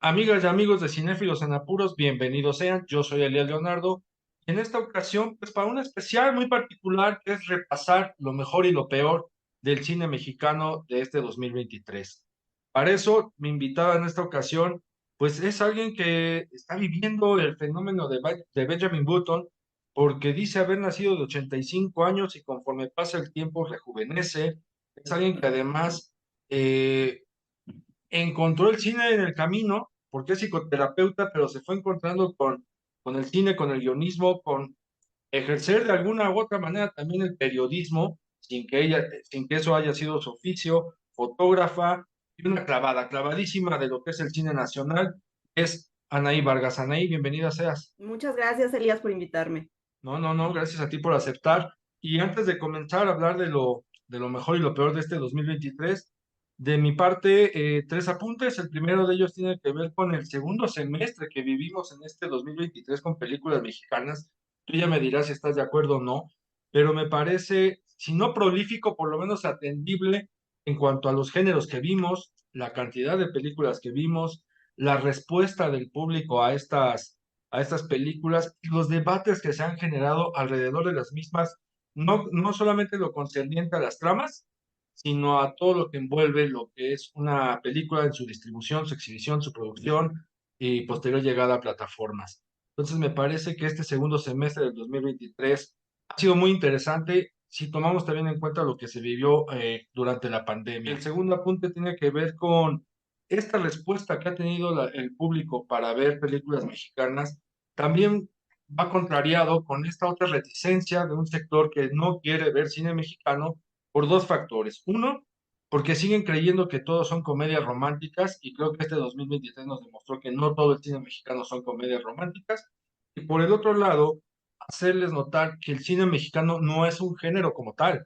Amigas y amigos de Cinéfilos en Apuros, bienvenidos sean. Yo soy Elías Leonardo. En esta ocasión, pues para un especial muy particular, que es repasar lo mejor y lo peor del cine mexicano de este 2023. Para eso, mi invitada en esta ocasión, pues es alguien que está viviendo el fenómeno de Benjamin Button, porque dice haber nacido de 85 años y conforme pasa el tiempo rejuvenece. Es alguien que además encontró el cine en el camino, porque es psicoterapeuta, pero se fue encontrando con el cine, con el guionismo, con ejercer de alguna u otra manera también el periodismo, sin que eso haya sido su oficio, fotógrafa, y una clavadísima de lo que es el cine nacional, es Anaí Vargas. Anaí, bienvenida seas. Muchas gracias, Elías, por invitarme. No, gracias a ti por aceptar. Y antes de comenzar a hablar de lo mejor y lo peor de este 2023, de mi parte, tres apuntes. El primero de ellos tiene que ver con el segundo semestre que vivimos en este 2023 con películas mexicanas. Tú ya me dirás si estás de acuerdo o no, pero me parece, si no prolífico, por lo menos atendible en cuanto a los géneros que vimos, la cantidad de películas que vimos, la respuesta del público a estas películas y los debates que se han generado alrededor de las mismas, no solamente lo concerniente a las tramas, sino a todo lo que envuelve lo que es una película en su distribución, su exhibición, su producción y posterior llegada a plataformas. Entonces me parece que este segundo semestre del 2023 ha sido muy interesante si tomamos también en cuenta lo que se vivió durante la pandemia. El segundo apunte tiene que ver con esta respuesta que ha tenido el público para ver películas mexicanas también va contrariado con esta otra reticencia de un sector que no quiere ver cine mexicano por dos factores. Uno, porque siguen creyendo que todos son comedias románticas y creo que este 2023 nos demostró que no todo el cine mexicano son comedias románticas. Y por el otro lado, hacerles notar que el cine mexicano no es un género como tal,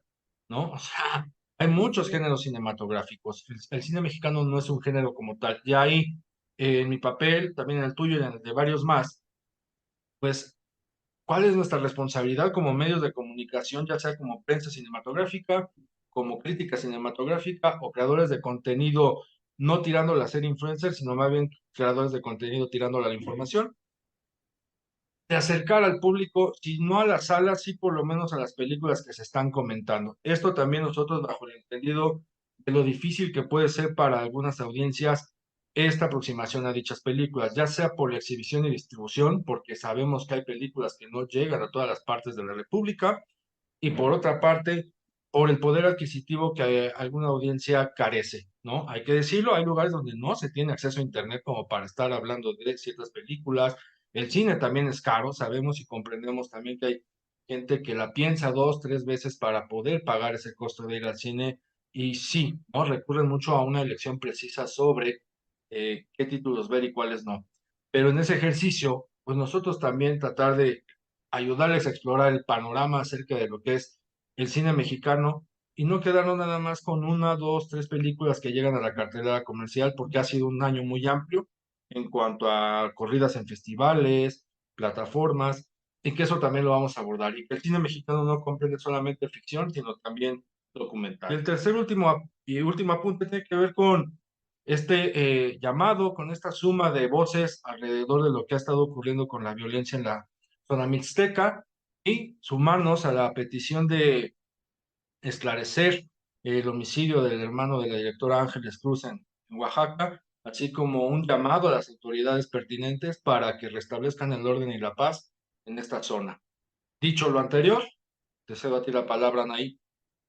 ¿no? O sea, hay muchos Sí. géneros cinematográficos. El cine mexicano no es un género como tal. Y ahí, en mi papel, también en el tuyo y en el de varios más, pues, ¿cuál es nuestra responsabilidad como medios de comunicación, ya sea como prensa cinematográfica, como crítica cinematográfica o creadores de contenido, no tirándole a ser influencers, sino más bien creadores de contenido tirándole a la información? De acercar al público, si no a las salas, sí por lo menos a las películas que se están comentando. Esto también nosotros bajo el entendido de lo difícil que puede ser para algunas audiencias esta aproximación a dichas películas, ya sea por la exhibición y distribución, porque sabemos que hay películas que no llegan a todas las partes de la República, y por otra parte, por el poder adquisitivo que alguna audiencia carece, ¿no? Hay que decirlo, hay lugares donde no se tiene acceso a Internet como para estar hablando de ciertas películas. El cine también es caro, sabemos y comprendemos también que hay gente que la piensa dos, tres veces para poder pagar ese costo de ir al cine y sí, ¿no? Recurren mucho a una elección precisa sobre qué títulos ver y cuáles no. Pero en ese ejercicio, pues nosotros también tratar de ayudarles a explorar el panorama acerca de lo que es el cine mexicano y no quedarnos nada más con una, dos, tres películas que llegan a la cartelera comercial porque ha sido un año muy amplio en cuanto a corridas en festivales, plataformas, y que eso también lo vamos a abordar. Y que el cine mexicano no comprende solamente ficción, sino también documental. Y el tercer último apunte tiene que ver con este llamado, con esta suma de voces alrededor de lo que ha estado ocurriendo con la violencia en la zona mixteca y sumarnos a la petición de esclarecer el homicidio del hermano de la directora Ángeles Cruz en Oaxaca, así como un llamado a las autoridades pertinentes para que restablezcan el orden y la paz en esta zona. Dicho lo anterior, te cedo a ti la palabra, Anaí.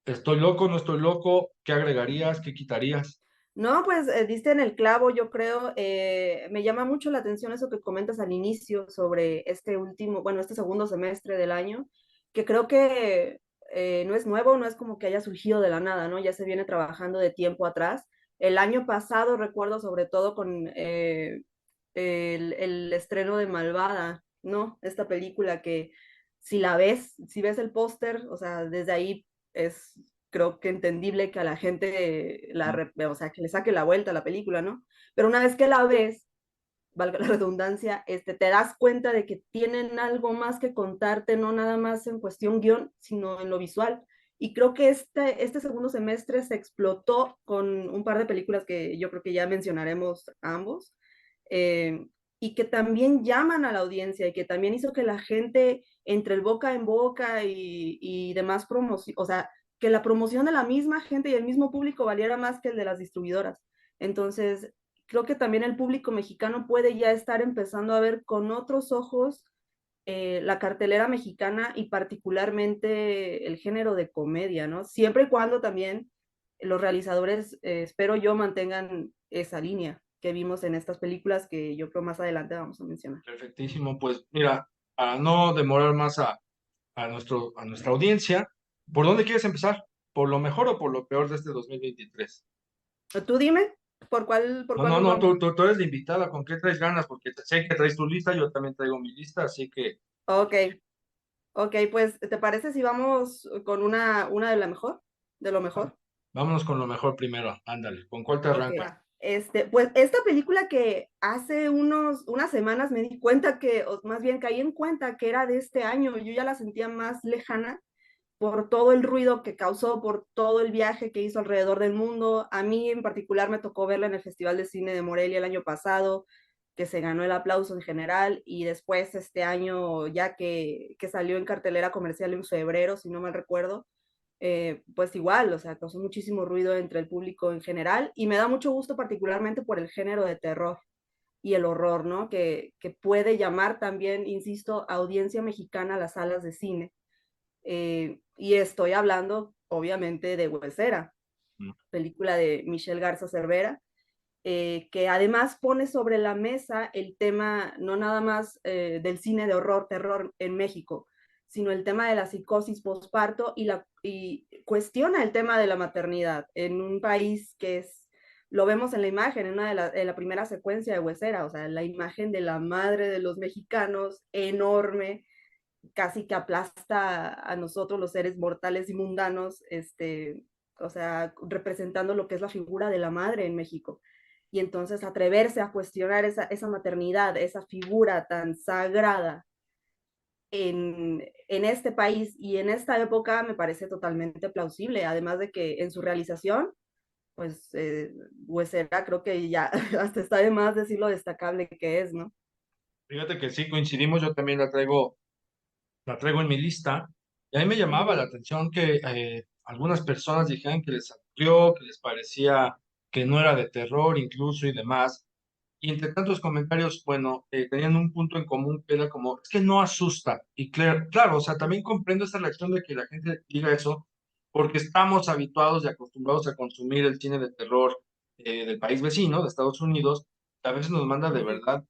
¿Estoy loco, no estoy loco? ¿Qué agregarías? ¿Qué quitarías? No, pues diste en el clavo, yo creo. Me llama mucho la atención eso que comentas al inicio sobre este último, bueno, este segundo semestre del año, que creo que no es nuevo, no es como que haya surgido de la nada, ¿no? Ya se viene trabajando de tiempo atrás. El año pasado recuerdo sobre todo con el estreno de Malvada, ¿no? Esta película que si la ves, si ves el póster, o sea, desde ahí es creo que entendible que a la gente o sea, que le saque la vuelta a la película, ¿no? Pero una vez que la ves, valga la redundancia, te das cuenta de que tienen algo más que contarte, no nada más en cuestión guión, sino en lo visual. Y creo que este segundo semestre se explotó con un par de películas que yo creo que ya mencionaremos ambos, eh, y que también llaman a la audiencia y que también hizo que la gente entre el boca en boca y demás promoción, o sea, que la promoción de la misma gente y el mismo público valiera más que el de las distribuidoras. Entonces, creo que también el público mexicano puede ya estar empezando a ver con otros ojos la cartelera mexicana y particularmente el género de comedia, ¿no? Siempre y cuando también los realizadores, espero yo, mantengan esa línea que vimos en estas películas que yo creo más adelante vamos a mencionar. Perfectísimo. Pues mira, para no demorar más a nuestra audiencia, ¿por dónde quieres empezar? ¿Por lo mejor o por lo peor de este 2023? Tú dime, por No, cuál no, nos no, vamos? tú eres la invitada, ¿con qué traes ganas? Porque sé que traes tu lista, yo también traigo mi lista, así que Ok, ok, pues, ¿te parece si vamos con una de la mejor? ¿De lo va- mejor? vámonos con lo mejor primero, ándale, ¿con cuál te Ok, arrancas? va. Pues esta película que hace unas semanas me di cuenta que, o más bien caí en cuenta que era de este año, yo ya la sentía más lejana por todo el ruido que causó, por todo el viaje que hizo alrededor del mundo. A mí en particular me tocó verla en el Festival de Cine de Morelia el año pasado, que se ganó el aplauso en general, y después este año, ya que salió en cartelera comercial en febrero, si no mal recuerdo, pues igual, o sea, causó muchísimo ruido entre el público en general, y me da mucho gusto particularmente por el género de terror y el horror, ¿no? Que puede llamar también, insisto, audiencia mexicana a las salas de cine. Y estoy hablando, obviamente, de Huesera, Mm. película de Michelle Garza Cervera, que además pone sobre la mesa el tema no nada más del cine de horror, terror en México, sino el tema de la psicosis postparto y cuestiona el tema de la maternidad en un país que es, lo vemos en la imagen, en la primera secuencia de Huesera, o sea, la imagen de la madre de los mexicanos, enorme, casi que aplasta a nosotros los seres mortales y mundanos, o sea, representando lo que es la figura de la madre en México. Y entonces atreverse a cuestionar esa maternidad, esa figura tan sagrada en este país y en esta época me parece totalmente plausible, además de que en su realización, pues, Huesera creo que ya hasta está de más decir lo destacable que es, ¿no? Fíjate que sí coincidimos, yo también la traigo en mi lista, y a mí me Uh llamaba la -huh. atención que algunas personas dijeran que les aburrió, que les parecía que no era de terror incluso y demás. Y entre tantos comentarios, bueno, tenían un punto en común que era como, es que no asusta. Y claro, o sea, también comprendo esta reacción de que la gente diga eso, porque estamos habituados y acostumbrados a consumir el cine de terror del país vecino, de Estados Unidos, que a veces nos manda Uh de -huh. verdad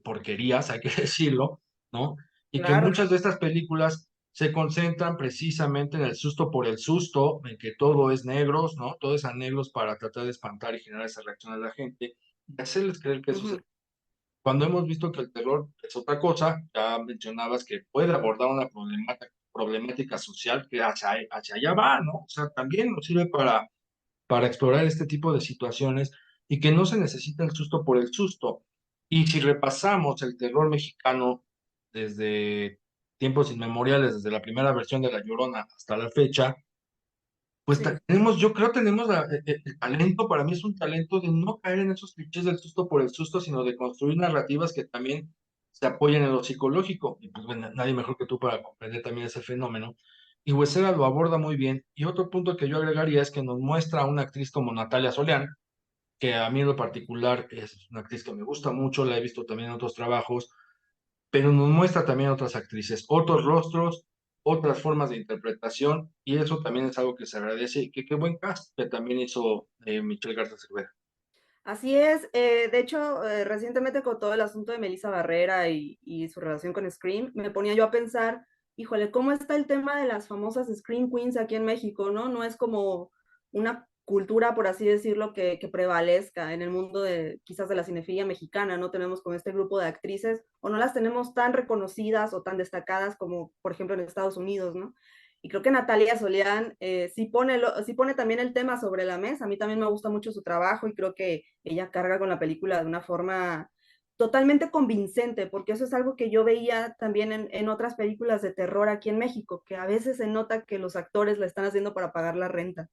porquerías, hay que decirlo, ¿no? Y que Claro. muchas de estas películas se concentran precisamente en el susto por el susto, en que todo es negros, ¿no? Todo es a negros para tratar de espantar y generar esa reacción a la gente y hacerles creer que Uh eso es. -huh. Cuando hemos visto que el terror es otra cosa, ya mencionabas que puede abordar una problemática social que hacia allá va, ¿no? O sea, también nos sirve para explorar este tipo de situaciones y que no se necesita el susto por el susto. Y si repasamos el terror mexicano desde tiempos inmemoriales, desde la primera versión de La Llorona hasta la fecha, pues Sí. tenemos, yo creo tenemos el talento, para mí es un talento de no caer en esos clichés del susto por el susto, sino de construir narrativas que también se apoyen en lo psicológico. Y pues bueno, nadie mejor que tú para comprender también ese fenómeno. Y Huesera lo aborda muy bien. Y otro punto que yo agregaría es que nos muestra a una actriz como Natalia Solián, que a mí en lo particular es una actriz que me gusta mucho, la he visto también en otros trabajos, pero nos muestra también otras actrices, otros rostros, otras formas de interpretación, y eso también es algo que se agradece, y que qué buen cast que también hizo Michelle Garza Cervera. Así es, de hecho, recientemente con todo el asunto de Melissa Barrera y su relación con Scream, me ponía yo a pensar, híjole, ¿cómo está el tema de las famosas Scream Queens aquí en México, no? No es como una cultura, por así decirlo, que prevalezca en el mundo de quizás de la cinefilia mexicana, ¿no? Tenemos con este grupo de actrices, o no las tenemos tan reconocidas o tan destacadas como, por ejemplo, en Estados Unidos, ¿no? Y creo que Natalia Solián sí pone también el tema sobre la mesa. A mí también me gusta mucho su trabajo y creo que ella carga con la película de una forma totalmente convincente, porque eso es algo que yo veía también en otras películas de terror aquí en México, que a veces se nota que los actores la están haciendo para pagar la renta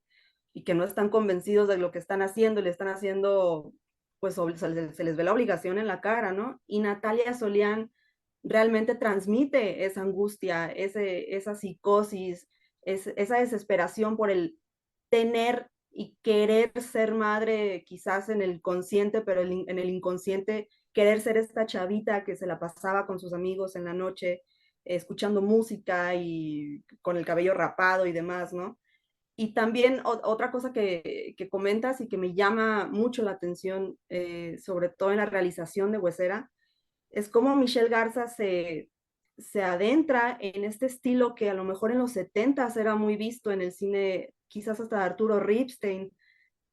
y que no están convencidos de lo que están haciendo y le están haciendo pues se les ve la obligación en la cara, ¿no? Y Natalia Solián realmente transmite esa angustia, esa psicosis, esa desesperación por el tener y querer ser madre quizás en el consciente, pero en el inconsciente querer ser esta chavita que se la pasaba con sus amigos en la noche, escuchando música y con el cabello rapado y demás, ¿no? Y también otra cosa que comentas y que me llama mucho la atención, sobre todo en la realización de Huesera, es cómo Michelle Garza se adentra en este estilo que a lo mejor en los 70 era muy visto en el cine, quizás hasta de Arturo Ripstein,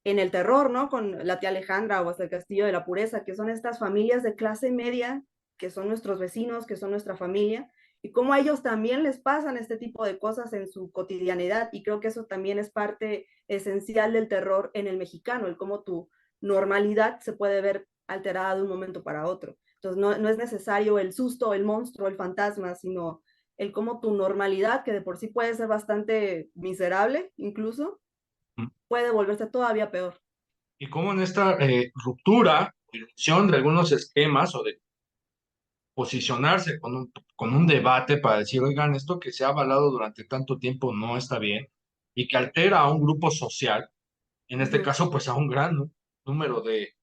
en el terror, ¿no? Con La tía Alejandra o hasta El castillo de la pureza, que son estas familias de clase media, que son nuestros vecinos, que son nuestra familia, y cómo a ellos también les pasan este tipo de cosas en su cotidianidad, y creo que eso también es parte esencial del terror en el mexicano, el cómo tu normalidad se puede ver alterada de un momento para otro. Entonces no es necesario el susto, el monstruo, el fantasma, sino el cómo tu normalidad, que de por sí puede ser bastante miserable incluso, puede volverse todavía peor. Y cómo en esta ruptura, irrupción de algunos esquemas o de posicionarse con un debate para decir, oigan, esto que se ha avalado durante tanto tiempo no está bien y que altera a un grupo social, en este Ujú. caso, pues a un gran número de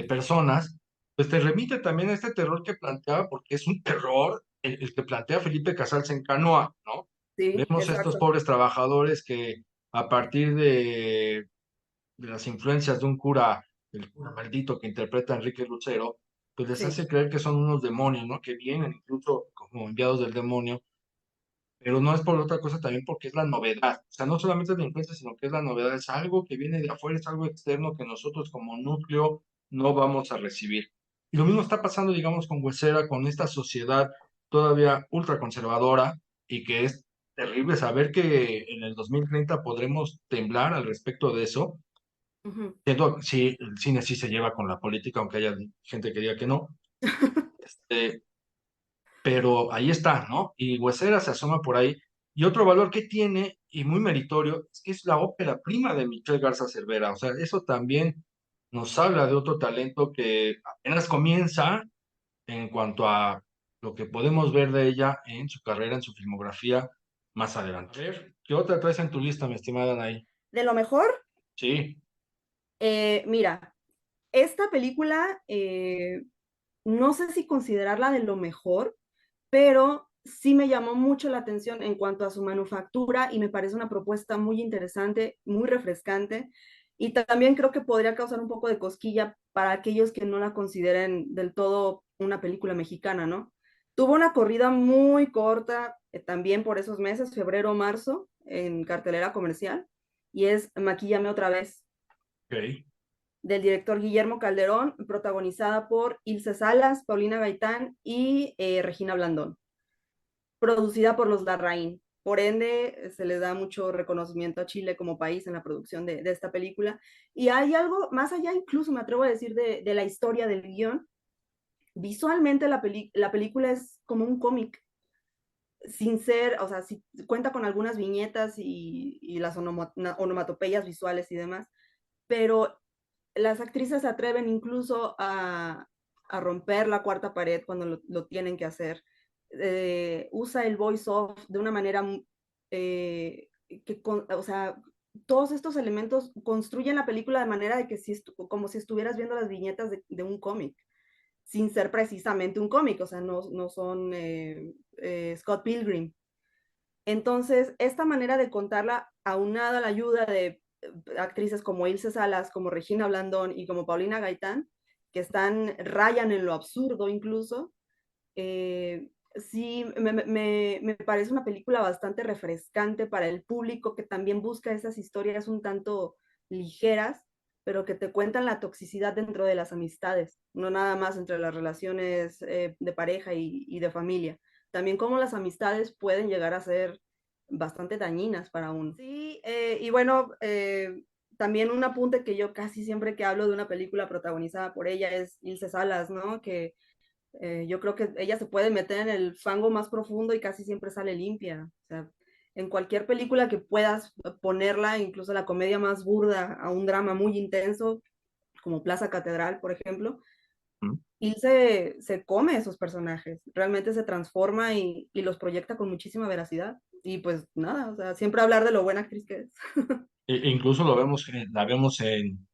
personas, pues te remite también a este terror que planteaba, porque es un terror el que plantea Felipe Casals en Canoa, ¿no? Sí, Vemos a estos exacto. pobres trabajadores que a partir de las influencias de un cura, el cura maldito que interpreta a Enrique Lucero, pues les Sí. hace creer que son unos demonios, ¿no? Que vienen incluso como enviados del demonio, pero no es por otra cosa también porque es la novedad. O sea, no solamente es la influencia, sino que es la novedad, es algo que viene de afuera, es algo externo que nosotros como núcleo no vamos a recibir. Y lo mismo está pasando, digamos, con Huesera, con esta sociedad todavía ultraconservadora y que es terrible saber que en el 2030 podremos temblar al respecto de eso. Ujú. Siento, sí, el cine sí se lleva con la política, aunque haya gente que diga que no. Este, pero ahí está, ¿no? Y Huesera se asoma por ahí. Y otro valor que tiene, y muy meritorio, es que es la ópera prima de Michelle Garza Cervera. O sea, eso también nos habla de otro talento que apenas comienza en cuanto a lo que podemos ver de ella en su carrera, en su filmografía más adelante. A ver, ¿qué otra traes en tu lista, mi estimada Anaí? De lo mejor, Sí, mira, esta película, no sé si considerarla de lo mejor, pero sí me llamó mucho la atención en cuanto a su manufactura y me parece una propuesta muy interesante, muy refrescante. Y también creo que podría causar un poco de cosquilla para aquellos que no la consideren del todo una película mexicana, ¿no? Tuvo una corrida muy corta, también por esos meses, febrero, marzo, en cartelera comercial, y es Maquíllame otra vez, ok. del director Guillermo Calderón, protagonizada por Ilse Salas, Paulina Gaitán y Regina Blandón, producida por los Larraín. Por ende, se le da mucho reconocimiento a Chile como país en la producción de esta película. Y hay algo más allá, incluso me atrevo a decir, de la historia del guión. Visualmente la película es como un cómic, sin ser, o sea, sí, cuenta con algunas viñetas y las onomatopeyas visuales y demás, pero las actrices se atreven incluso romper la cuarta pared cuando lo tienen que hacer. Usa el voice-off de una manera o sea, todos estos elementos construyen la película de manera de que como si estuvieras viendo las viñetas de un cómic, sin ser precisamente un cómic, o sea, no son Scott Pilgrim. Entonces, esta manera de contarla, aunada a la ayuda de actrices como Ilse Salas, como Regina Blandón y como Paulina Gaitán, que rayan en lo absurdo incluso, sí, me parece una película bastante refrescante para el público que también busca esas historias un tanto ligeras, pero que te cuentan la toxicidad dentro de las amistades, no nada más entre las relaciones de pareja y de familia. También cómo las amistades pueden llegar a ser bastante dañinas para uno. Sí, y bueno, también un apunte que yo casi siempre que hablo de una película protagonizada por ella es Ilse Salas, ¿no? Que yo creo que ella se puede meter en el fango más profundo y casi siempre sale limpia. O sea, en cualquier película que puedas ponerla, incluso la comedia más burda, a un drama muy intenso, como Plaza Catedral, por ejemplo, Mm. y se come esos personajes, realmente se transforma y los proyecta con muchísima veracidad. Y pues nada, o sea, siempre hablar de lo buena actriz que es. Incluso lo vemos, la vemos en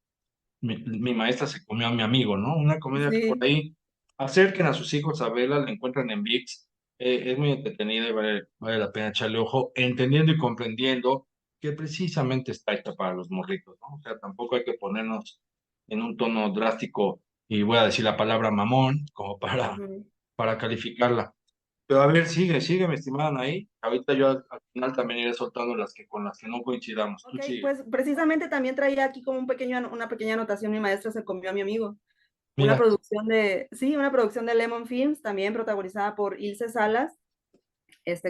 mi maestra se comió a mi amigo, ¿no? Una comedia que por Sí, ahí acerquen a sus hijos a verla, la encuentran en ViX, es muy entretenida y vale la pena echarle ojo, entendiendo y comprendiendo que precisamente está hecha para los morritos, ¿no? O sea, tampoco hay que ponernos en un tono drástico y voy a decir la palabra mamón como ujú. para calificarla. Pero a ver, sigue, mi estimada Anaí. Ahorita yo al final también iré soltando las que con las que no coincidamos. Tú Ok, sigue. pues precisamente también traía aquí como una pequeña anotación, mi maestra se comió a mi amigo. Una Mira, producción sí, una producción de Lemon Films, también protagonizada por Ilse Salas,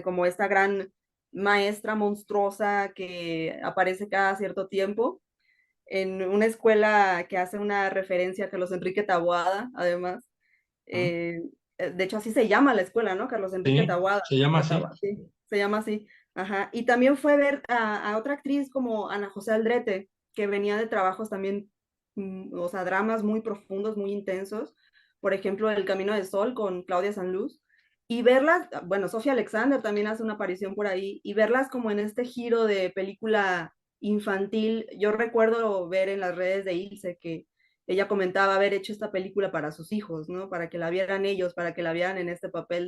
como esta gran maestra monstruosa que aparece cada cierto tiempo en una escuela que hace una referencia a Carlos Enrique Taboada, además. ¿mm? Eh, de hecho, así se llama la escuela, ¿no? Carlos Enrique Sí, Taboada. se llama así. Sí, se llama así. Ajá. Y también fue ver a otra actriz como Ana José Aldrete, que venía de trabajos también, o sea, dramas muy profundos, muy intensos. Por ejemplo, El Camino del Sol con Claudia Sanluz. Y verlas, bueno, Sofía Alexander también hace una aparición por ahí, y verlas como en este giro de película infantil. Yo recuerdo ver en las redes de Ilse que ella comentaba haber hecho esta película para sus hijos, ¿no? Para que la vieran ellos, para que la vieran en este papel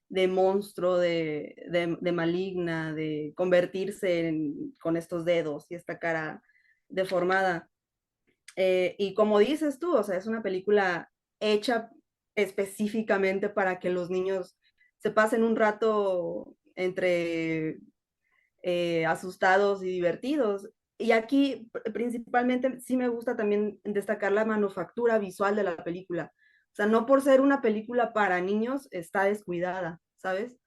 de monstruo, de maligna, de convertirse con estos dedos y esta cara deformada. Y como dices tú, o sea, es una película hecha específicamente para que los niños se pasen un rato entre asustados y divertidos. Y aquí principalmente sí me gusta también destacar la manufactura visual de la película. O sea, no por ser una película para niños está descuidada, ¿sabes?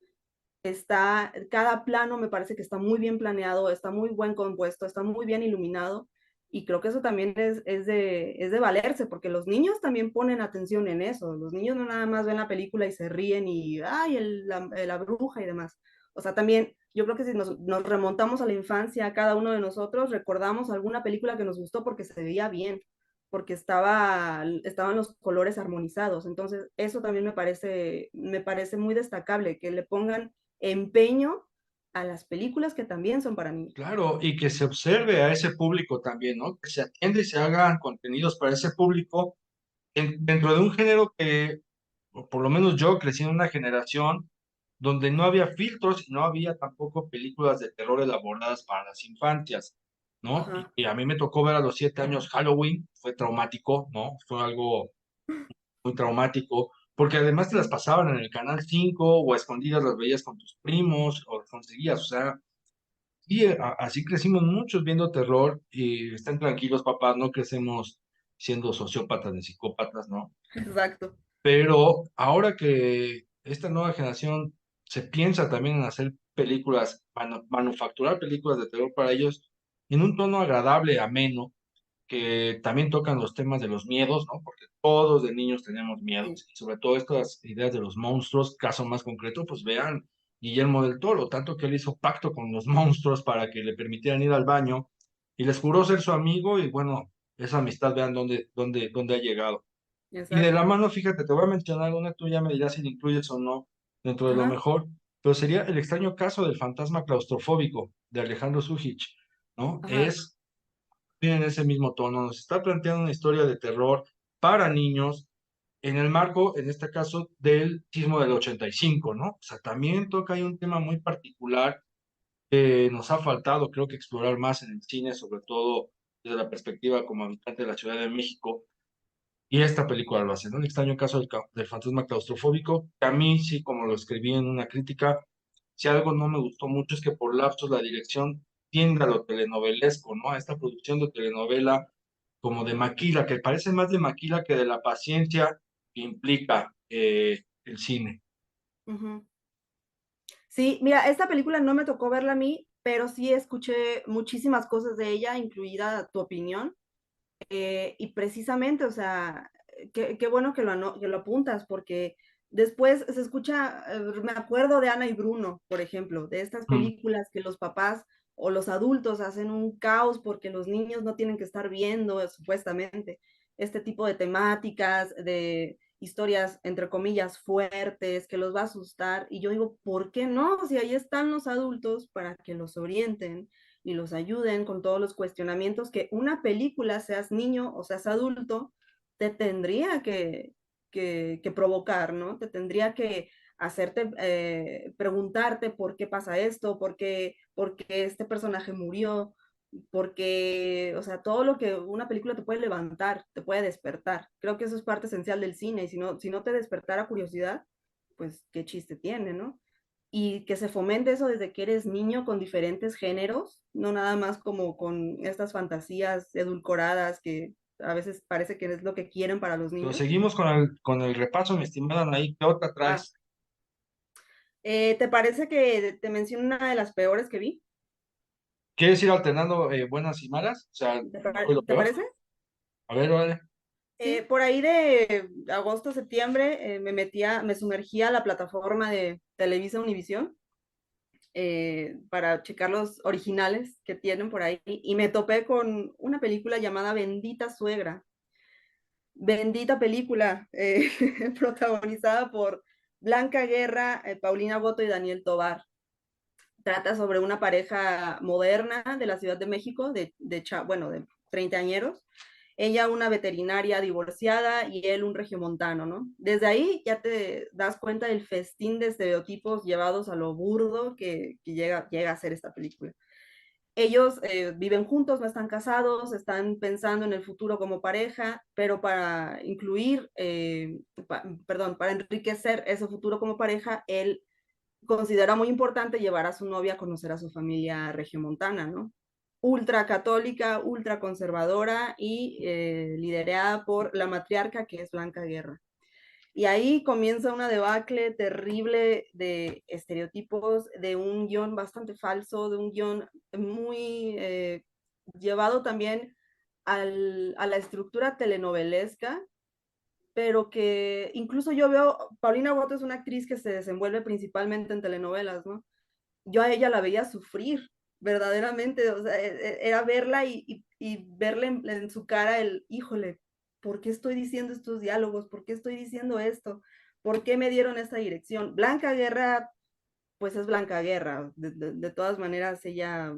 Cada plano me parece que está muy bien planeado, está muy buen compuesto, está muy bien iluminado. Y creo que eso también es de valerse, porque los niños también ponen atención en eso. Los niños no nada más ven la película y se ríen y, ay, la bruja y demás. O sea, también yo creo que si nos remontamos a la infancia, cada uno de nosotros recordamos alguna película que nos gustó porque se veía bien, porque estaban los colores armonizados. Entonces, eso también me parece muy destacable, que le pongan empeño a las películas que también son para niños. Claro, y que se observe a ese público también, ¿no? Que se atienda y se hagan contenidos para ese público dentro de un género que, o por lo menos yo crecí en una generación donde no había filtros y no había tampoco películas de terror elaboradas para las infancias, ¿no? Ajá, Y a mí me tocó ver a los 7 años Halloween, fue traumático, ¿no? Fue algo muy traumático, porque además te las pasaban en el Canal 5 o a escondidas las veías con tus primos o las conseguías, o sea, y así crecimos muchos viendo terror y estén tranquilos, papás, no crecemos siendo sociópatas ni psicópatas, ¿no? exacto. Pero ahora que esta nueva generación se piensa también en hacer películas, manufacturar películas de terror para ellos en un tono agradable, ameno, que también tocan los temas de los miedos, ¿no? Porque todos de niños tenemos Sí, miedos, y sobre todo estas ideas de los monstruos, caso más concreto, pues vean Guillermo del Toro, tanto que él hizo pacto con los monstruos para que le permitieran ir al baño y les juró ser su amigo y bueno, esa amistad vean dónde ha llegado. Y de la exacto. mano, fíjate, te voy a mencionar una, tú ya me dirás si la incluyes o no dentro de lo Ajá, mejor, pero sería El extraño caso del fantasma claustrofóbico de Alejandro Zújich, ¿no? ajá, Tienen ese mismo tono, nos está planteando una historia de terror para niños en el marco, en este caso, del sismo del 85, ¿no? O sea, también toca ahí un tema muy particular que nos ha faltado, creo que explorar más en el cine, sobre todo desde la perspectiva como habitante de la Ciudad de México, y esta película lo hace, ¿no? El extraño caso del fantasma claustrofóbico, que a mí sí, como lo escribí en una crítica, si algo no me gustó mucho es que por lapsos la dirección tiende a lo telenovelesco, ¿no? A esta producción de telenovela como de maquila, que parece más de maquila que de la paciencia que implica el cine. ujú. Sí, mira, esta película no me tocó verla a mí, pero sí escuché muchísimas cosas de ella, incluida tu opinión. Y precisamente, o sea, qué bueno que lo apuntas, porque después se escucha, me acuerdo de Ana y Bruno, por ejemplo, de estas Mm. películas que los papás o los adultos hacen un caos porque los niños no tienen que estar viendo, supuestamente. este tipo de temáticas, de historias, entre comillas, fuertes, que los va a asustar. Y yo digo, ¿por qué no? Si ahí están los adultos para que los orienten y los ayuden con todos los cuestionamientos que una película, seas niño o seas adulto, te tendría que provocar, ¿no? Te tendría que hacerte preguntarte por qué pasa esto, por qué este personaje murió, porque, o sea, todo lo que una película te puede levantar, te puede despertar. Creo que eso es parte esencial del cine y si no te despertara curiosidad, pues qué chiste tiene, ¿no? Y que se fomente eso desde que eres niño con diferentes géneros, no nada más como con estas fantasías edulcoradas que a veces parece que es lo que quieren para los Pero niños. seguimos con el repaso, mi estimada Anaí. ¿Qué otra Ah, traes? ¿te parece que te menciono una de las peores que vi? ¿Quieres ir alternando buenas y malas? O sea, lo mejor y lo ¿Te peor. parece? A ver, vale. Sí. Por ahí de agosto, septiembre, me sumergía a la plataforma de Televisa Univisión para checar los originales que tienen por ahí y me topé con una película llamada Bendita Suegra. Bendita película, protagonizada por Blanca Guerra, Paulina Boto y Daniel Tobar. Trata sobre una pareja moderna de la Ciudad de México, bueno, de 30 añeros. Ella una veterinaria divorciada y él un regiomontano, ¿no? Desde ahí ya te das cuenta del festín de estereotipos llevados a lo burdo que llega a ser esta película. Ellos viven juntos, no están casados, están pensando en el futuro como pareja, pero para perdón, para enriquecer ese futuro como pareja, él considera muy importante llevar a su novia a conocer a su familia regiomontana, ¿no? Ultra católica, ultra conservadora y liderada por la matriarca que es Blanca Guerra. Y ahí comienza una debacle terrible de estereotipos, de un guión bastante falso, de un guión muy llevado también a la estructura telenovelesca, pero que incluso yo veo, Paulina Boto es una actriz que se desenvuelve principalmente en telenovelas, ¿no? Yo a ella la veía sufrir, verdaderamente, o sea, era verla y verle en su cara el, híjole, ¿por qué estoy diciendo estos diálogos? ¿Por qué estoy diciendo esto? ¿Por qué me dieron esta dirección? Blanca Guerra, pues es Blanca Guerra, de todas maneras ella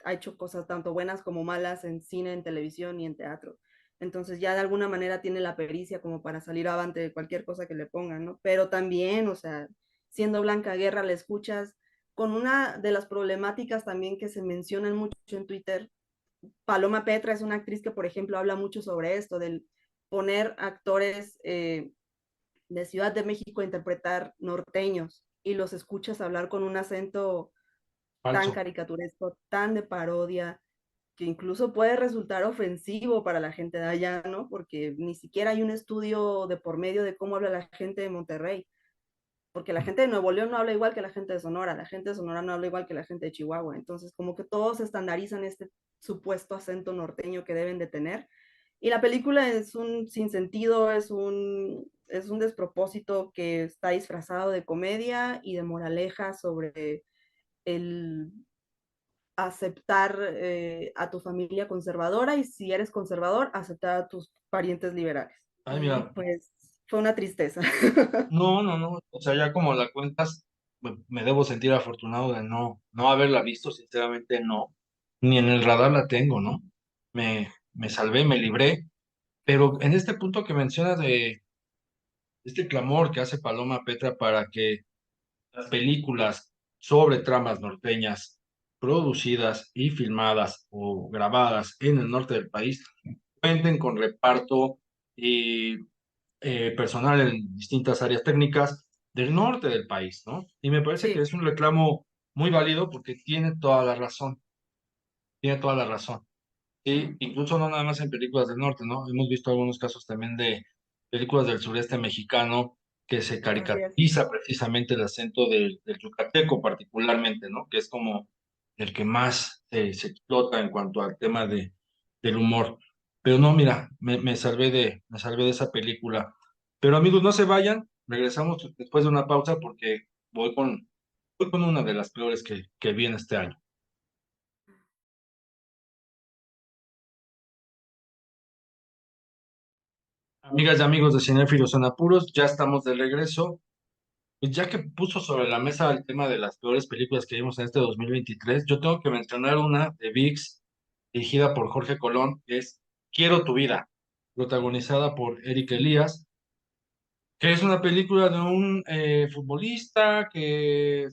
ha hecho cosas tanto buenas como malas en cine, en televisión y en teatro. Entonces ya de alguna manera tiene la pericia como para salir avante de cualquier cosa que le pongan, ¿no? Pero también, o sea, siendo Blanca Guerra, la escuchas con una de las problemáticas también que se mencionan mucho en Twitter. Paloma Petra es una actriz que, por ejemplo, habla mucho sobre esto, del poner actores de Ciudad de México a interpretar norteños y los escuchas hablar con un acento tan Falso. caricaturesco, tan de parodia, que incluso puede resultar ofensivo para la gente de allá, ¿no? Porque ni siquiera hay un estudio de por medio de cómo habla la gente de Monterrey, porque la gente de Nuevo León no habla igual que la gente de Sonora, la gente de Sonora no habla igual que la gente de Chihuahua, entonces como que todos estandarizan este supuesto acento norteño que deben de tener. Y la película es un sinsentido, es un despropósito que está disfrazado de comedia y de moraleja sobre el aceptar a tu familia conservadora y si eres conservador, aceptar a tus parientes liberales. Ay, Y mira, pues fue una tristeza. no, no, no. O sea, ya como la cuentas, me debo sentir afortunado de no haberla visto, sinceramente no. Ni en el radar la tengo, ¿no? Me salvé, me libré. Pero en este punto que mencionas de este clamor que hace Paloma Petra para que las películas sobre tramas norteñas producidas y filmadas o grabadas en el norte del país cuenten con reparto y personal en distintas áreas técnicas del norte del país, ¿no? Y me parece que Sí, es un reclamo muy válido porque tiene toda la razón. Sí, incluso no nada más en películas del norte, ¿no? Hemos visto algunos casos también de películas del sureste mexicano que se así es. caricaturiza precisamente el acento del yucateco particularmente, ¿no? Que es como el que más se explota en cuanto al tema del humor. Pero no, mira, me salvé de esa película. Pero amigos, no se vayan, regresamos después de una pausa porque voy con una de las peores que vi en este año. Amigas y amigos de Cinéfilos en Apuros, ya estamos de regreso. Pues ya que puso sobre la mesa el tema de las peores películas que vimos en este 2023, yo tengo que mencionar una de VIX, dirigida por Jorge Colón, que es Quiero tu vida, protagonizada por Eric Elías, que es una película de un futbolista que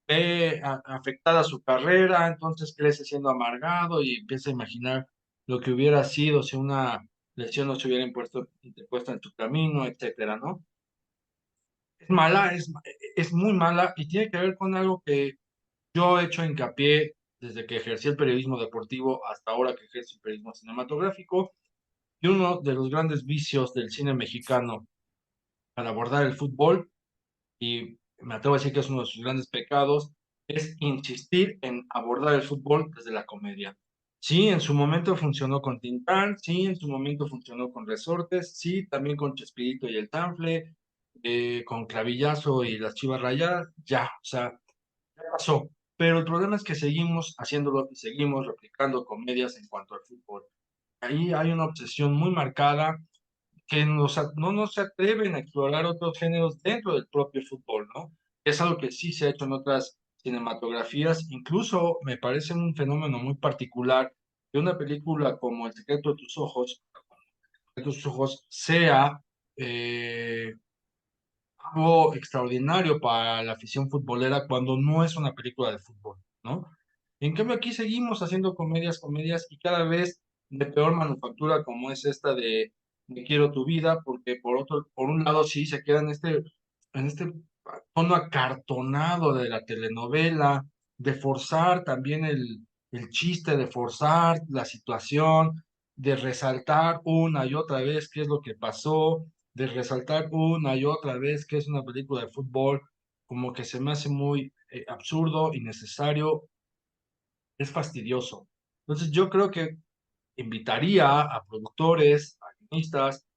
ve afectada su carrera, entonces crece siendo amargado y empieza a imaginar lo que hubiera sido si una lesión no se hubiera interpuesto en su camino, etcétera, ¿no? Es mala, es muy mala y tiene que ver con algo que yo he hecho hincapié desde que ejercí el periodismo deportivo hasta ahora que ejerzo el periodismo cinematográfico, y uno de los grandes vicios del cine mexicano al abordar el fútbol, y me atrevo a decir que es uno de sus grandes pecados, es insistir en abordar el fútbol desde la comedia. Sí, en su momento funcionó con Tintán, sí, en su momento funcionó con Resortes, sí, también con Chespirito y el Tanfle, con Clavillazo y las Chivas Rayadas, ya, o sea, ya pasó. Pero el problema es que seguimos haciéndolo y seguimos replicando comedias en cuanto al fútbol. Ahí hay una obsesión muy marcada que no nos atreven a explorar otros géneros dentro del propio fútbol, ¿no? Es algo que sí se ha hecho en otras cinematografías, incluso me parece un fenómeno muy particular que una película como El secreto de tus ojos sea eh, algo extraordinario para la afición futbolera cuando no es una película de fútbol, ¿no? En cambio, aquí seguimos haciendo comedias y cada vez de peor manufactura como es esta de Me quiero tu vida, porque por un lado sí se queda en este tono acartonado de la telenovela, de forzar también el chiste, de forzar la situación, de resaltar una y otra vez qué es lo que pasó, de resaltar una y otra vez que es una película de fútbol, como que se me hace muy absurdo, innecesario, es fastidioso. Entonces yo creo que invitaría a productores, a guionistas,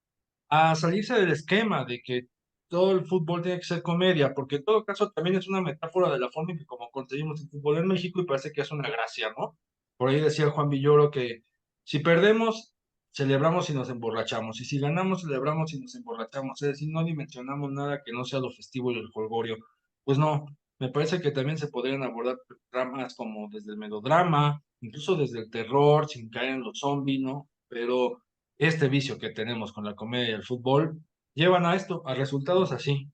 a salirse del esquema de que todo el fútbol tiene que ser comedia, porque en todo caso también es una metáfora de la forma en que como conseguimos el fútbol en México y parece que es una gracia, ¿no? Por ahí decía Juan Villoro que si perdemos, celebramos y nos emborrachamos, y si ganamos, celebramos y nos emborrachamos, es decir, no dimensionamos nada que no sea lo festivo y el jolgorio. Pues no, me parece que también se podrían abordar dramas como desde el melodrama, incluso desde el terror, sin caer en los zombies, ¿no? Pero este vicio que tenemos con la comedia y el fútbol llevan a esto, a resultados así,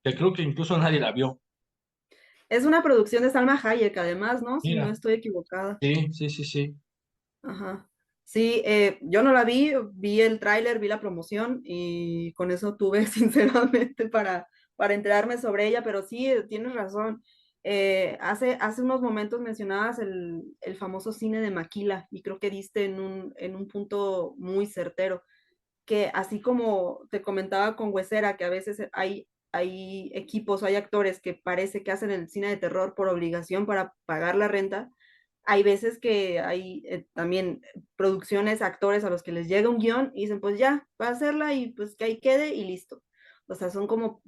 que creo que incluso nadie la vio. Es una producción de Salma Hayek, además, ¿no? Si no Mira, estoy equivocada. sí, sí, sí, sí. Ajá. Sí, yo no la vi, vi el tráiler, vi la promoción y con eso tuve sinceramente para enterarme sobre ella, pero sí, tienes razón. Hace unos momentos mencionabas el famoso cine de Maquila y creo que diste en un punto muy certero, que así como te comentaba con Huesera, que a veces hay equipos, hay actores que parece que hacen el cine de terror por obligación para pagar la renta, hay veces que hay también producciones, actores a los que les llega un guión y dicen, pues ya, va a hacerla y pues que ahí quede y listo. O sea, son como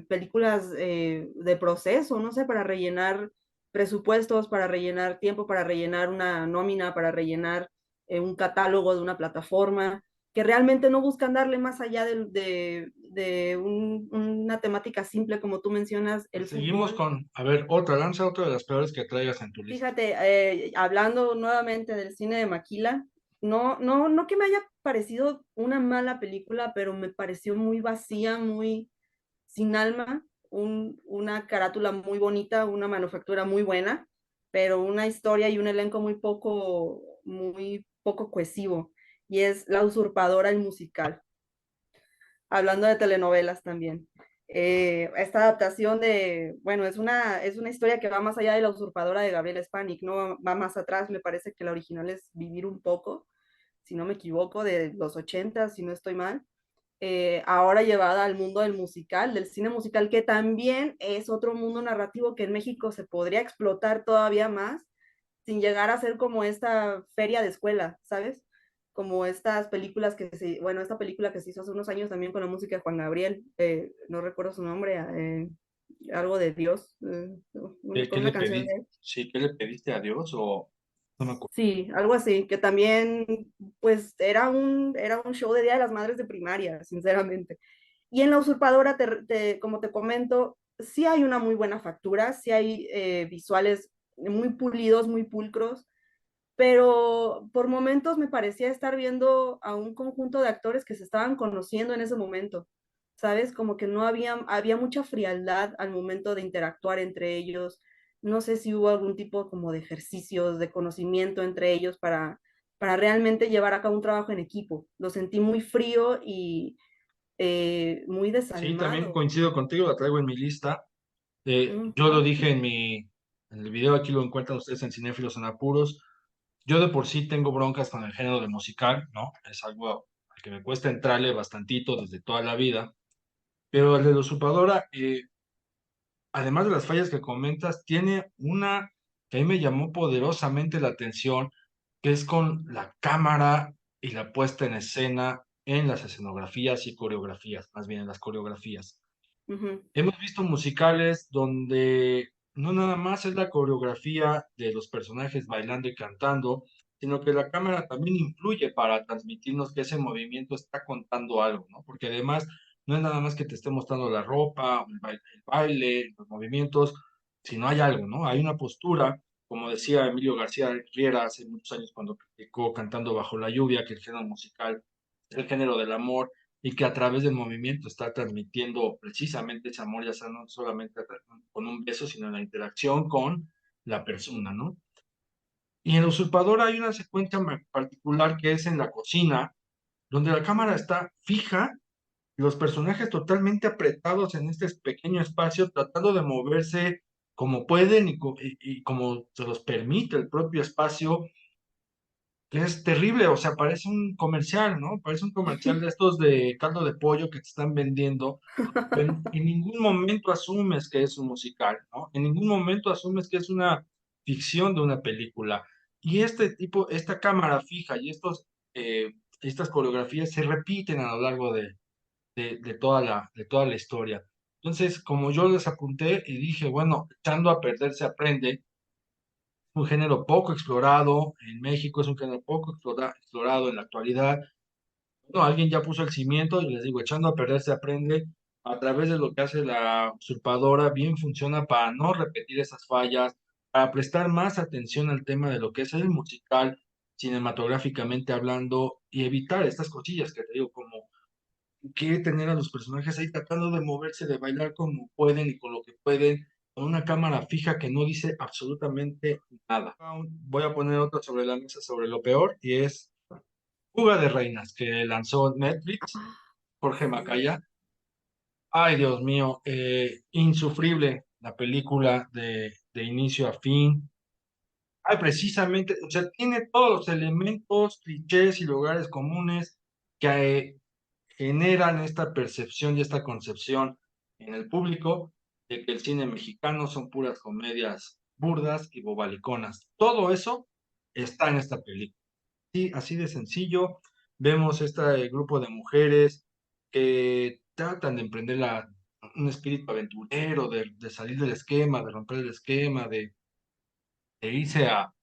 películas de proceso, no sé, para rellenar presupuestos, para rellenar tiempo, para rellenar una nómina, para rellenar un catálogo de una plataforma, que realmente no buscan darle más allá una temática simple, como tú mencionas, el Pues seguimos fútbol. con, a ver, otra de las peores que traigas en tu lista. Fíjate, hablando nuevamente del cine de Maquila, no que me haya parecido una mala película, pero me pareció muy vacía, muy sin alma, una carátula muy bonita, una manufactura muy buena, pero una historia y un elenco muy poco cohesivo. Y es La Usurpadora, el musical, hablando de telenovelas también. Esta adaptación bueno, es una historia que va más allá de La Usurpadora de Gabriela Spanik, ¿no? Va más atrás, me parece que la original es Vivir un poco, si no me equivoco, de los 80, si no estoy mal. Ahora llevada al mundo del musical, del cine musical, que también es otro mundo narrativo que en México se podría explotar todavía más, sin llegar a ser como esta feria de escuela, ¿sabes? Como estas películas bueno, esta película que se hizo hace unos años también con la música de Juan Gabriel, no recuerdo su nombre, algo de Dios, ¿Qué con le una canción pediste? de él. Sí, ¿qué le pediste a Dios? O no me acuerdo. Sí, algo así, que también pues era un show de Día de las Madres de primaria, sinceramente. Y en La Usurpadora, como te comento, sí hay una muy buena factura, sí hay visuales muy pulidos, muy pulcros, pero por momentos me parecía estar viendo a un conjunto de actores que se estaban conociendo en ese momento, ¿sabes? Como que no había mucha frialdad al momento de interactuar entre ellos. No sé si hubo algún tipo como de ejercicios, de conocimiento entre ellos para realmente llevar a cabo un trabajo en equipo. Lo sentí muy frío y muy Sí, también desalmado. coincido contigo, la traigo en mi lista. Yo lo Ah, dije en el video, aquí lo encuentran ustedes en Cinéfilos en Apuros. Yo de por sí tengo broncas con el género de musical, ¿no? Es algo al que me cuesta entrarle bastantito desde toda la vida. Pero el de la usurpadora, además de las fallas que comentas, tiene una que a mí me llamó poderosamente la atención, que es con la cámara y la puesta en escena en las escenografías y coreografías, más bien en las coreografías. ujú, Hemos visto musicales donde no nada más es la coreografía de los personajes bailando y cantando, sino que la cámara también influye para transmitirnos que ese movimiento está contando algo, ¿no? Porque además no es nada más que te esté mostrando la ropa, el baile, los movimientos, sino hay algo, ¿no? Hay una postura, como decía Emilio García Riera hace muchos años cuando criticó Cantando bajo la lluvia, que el género musical es el género del amor y que a través del movimiento está transmitiendo precisamente ese amor, ya sea no solamente con un beso, sino en la interacción con la persona, ¿no? Y en El Usurpador hay una secuencia particular que es en la cocina, donde la cámara ujú. está fija y los personajes totalmente apretados en este pequeño espacio, tratando de moverse como pueden y como se los permite el propio espacio, que es terrible, o sea, parece un comercial, ¿no? Parece un comercial de estos de caldo de pollo que te están vendiendo, pero en ningún momento asumes que es un musical, ¿no? En ningún momento asumes que es una ficción de una película. Y este tipo, esta cámara fija y estas coreografías se repiten a lo largo de toda la historia. Entonces, como yo les apunté y dije, bueno, echando a perder se aprende, un género poco explorado en México, es un género poco explorado en la actualidad. No, alguien ya puso el cimiento y les digo, echando a perder se aprende a través de lo que hace la usurpadora, bien funciona para no repetir esas fallas, para prestar más atención al tema de lo que es el musical, cinematográficamente hablando, y evitar estas cosillas que te digo, como que tener a los personajes ahí tratando de moverse, de bailar como pueden y con lo que pueden, con una cámara fija que no dice absolutamente nada. Voy a poner otra sobre la mesa sobre lo peor y es Fuga de Reinas, que lanzó Netflix, Ah, Jorge sí. Macaya. Ay, Dios mío, insufrible la película de inicio a fin. Ay, precisamente, o sea, tiene todos los elementos, clichés y lugares comunes que generan esta percepción y esta concepción en el público de que el cine mexicano son puras comedias burdas y bobaliconas. Todo eso está en esta película. Sí, así de sencillo. Vemos este grupo de mujeres que tratan de emprender un espíritu aventurero, de salir del esquema, de romper el esquema, de irse a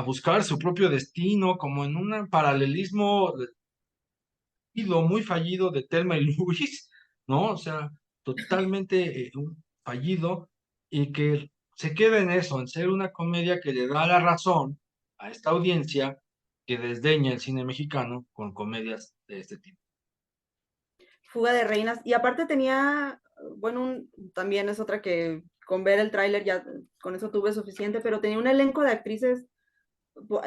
buscar su propio destino, como en un paralelismo muy fallido de Thelma y Luis, ¿no? O sea, totalmente un fallido y que se queda en eso, en ser una comedia que le da la razón a esta audiencia que desdeña el cine mexicano con comedias de este tipo. Fuga de Reinas. Y aparte tenía, bueno, también es otra que con ver el tráiler ya con eso tuve suficiente, pero tenía un elenco de actrices,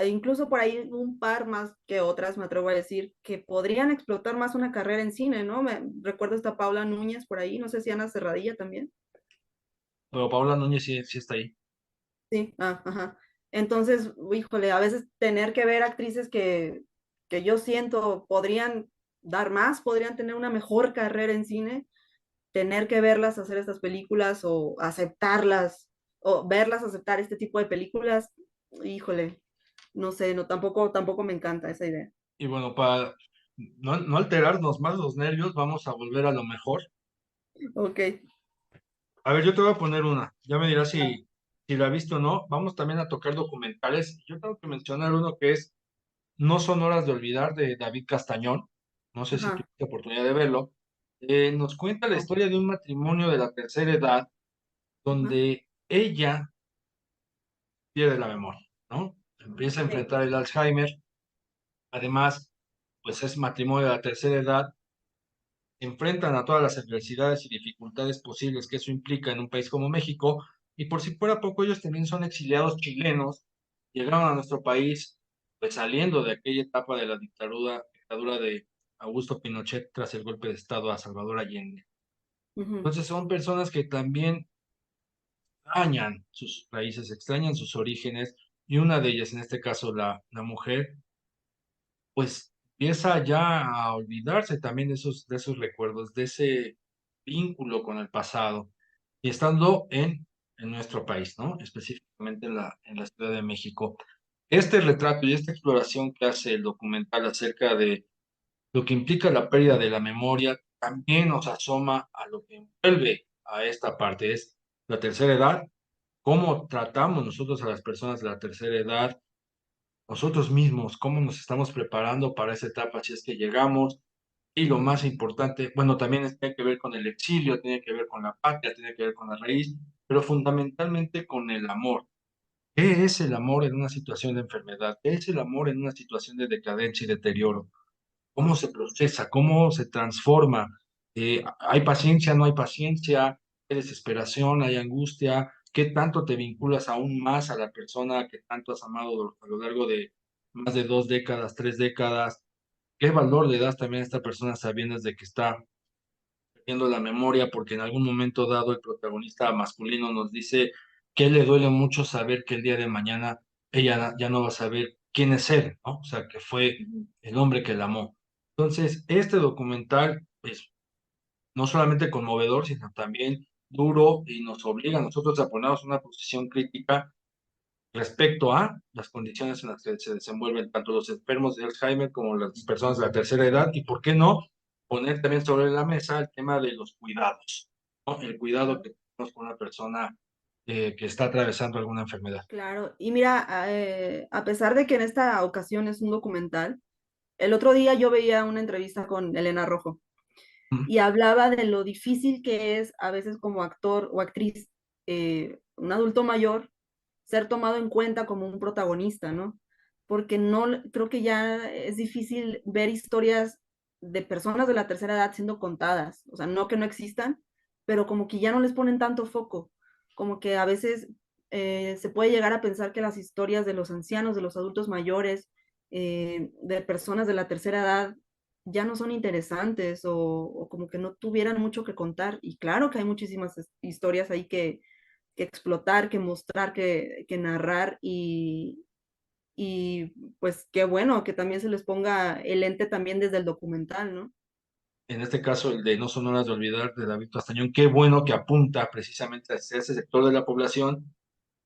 incluso por ahí un par más que otras, me atrevo a decir, que podrían explotar más una carrera en cine, ¿no? Recuerdo esta Paula Núñez por ahí, no sé si Ana Serradilla también. Pero Paula Núñez sí, sí está ahí. Sí, ajá. Entonces, híjole, a veces tener que ver actrices que yo siento podrían dar más, podrían tener una mejor carrera en cine, tener que verlas hacer estas películas o aceptarlas, o verlas aceptar este tipo de películas, híjole, no sé, no, tampoco me encanta esa idea. Y bueno, para no alterarnos más los nervios, vamos a volver a lo mejor. Ok, A ver, yo te voy a poner una. Ya me dirás si la has visto o no. Vamos también a tocar documentales. Yo tengo que mencionar uno que es No son horas de olvidar de David Castañón. No sé si Ajá. tuviste oportunidad de verlo. Nos cuenta la No. historia de un matrimonio de la tercera edad Ajá. donde ella pierde la memoria, ¿no? Empieza a Sí. enfrentar el Alzheimer. Además, pues es matrimonio de la tercera edad, enfrentan a todas las adversidades y dificultades posibles que eso implica en un país como México, y por si fuera poco, ellos también son exiliados chilenos, llegaron a nuestro país, pues saliendo de aquella etapa de la dictadura de Augusto Pinochet tras el golpe de Estado a Salvador Allende. Ujú. Entonces son personas que también extrañan sus raíces, extrañan sus orígenes, y una de ellas, en este caso la mujer, pues empieza ya a olvidarse también de esos recuerdos, de ese vínculo con el pasado, y estando en nuestro país, ¿no? Específicamente en la Ciudad de México. Este retrato y esta exploración que hace el documental acerca de lo que implica la pérdida de la memoria, también nos asoma a lo que envuelve a esta parte, es la tercera edad, cómo tratamos nosotros a las personas de la tercera edad, nosotros mismos, cómo nos estamos preparando para esa etapa si es que llegamos. Y lo más importante, bueno, también tiene que ver con el exilio, tiene que ver con la patria, tiene que ver con la raíz, pero fundamentalmente con el amor. ¿Qué es el amor en una situación de enfermedad? ¿Qué es el amor en una situación de decadencia y deterioro? ¿Cómo se procesa? ¿Cómo se transforma? ¿Hay paciencia? ¿No hay paciencia? ¿Hay desesperación? ¿Hay angustia? ¿Qué tanto te vinculas aún más a la persona que tanto has amado a lo largo de más de 2 décadas, 3 décadas? ¿Qué valor le das también a esta persona sabiendo de que está perdiendo la memoria? Porque en algún momento dado el protagonista masculino nos dice que le duele mucho saber que el día de mañana ella ya no va a saber quién es él, ¿no? O sea, que fue Ujú. el hombre que la amó. Entonces, este documental es no solamente conmovedor, sino también duro y nos obliga a nosotros a ponernos en una posición crítica respecto a las condiciones en las que se desenvuelven tanto los enfermos de Alzheimer como las personas de la tercera edad, y por qué no poner también sobre la mesa el tema de los cuidados, ¿no? El cuidado que tenemos con una persona que está atravesando alguna enfermedad. Claro, y mira, a pesar de que en esta ocasión es un documental, el otro día yo veía una entrevista con Elena Rojo Mm. y hablaba de lo difícil que es a veces como actor o actriz, un adulto mayor, ser tomado en cuenta como un protagonista, ¿no? Porque no, creo que ya es difícil ver historias de personas de la tercera edad siendo contadas, o sea, no que no existan, pero como que ya no les ponen tanto foco, como que a veces se puede llegar a pensar que las historias de los ancianos, de los adultos mayores, de personas de la tercera edad, ya no son interesantes o como que no tuvieran mucho que contar. Y claro que hay muchísimas historias ahí que explotar, que mostrar, que narrar y pues qué bueno que también se les ponga el ente también desde el documental, ¿no? En este caso, el de No son horas de olvidar de David Castañón, qué bueno que apunta precisamente a ese sector de la población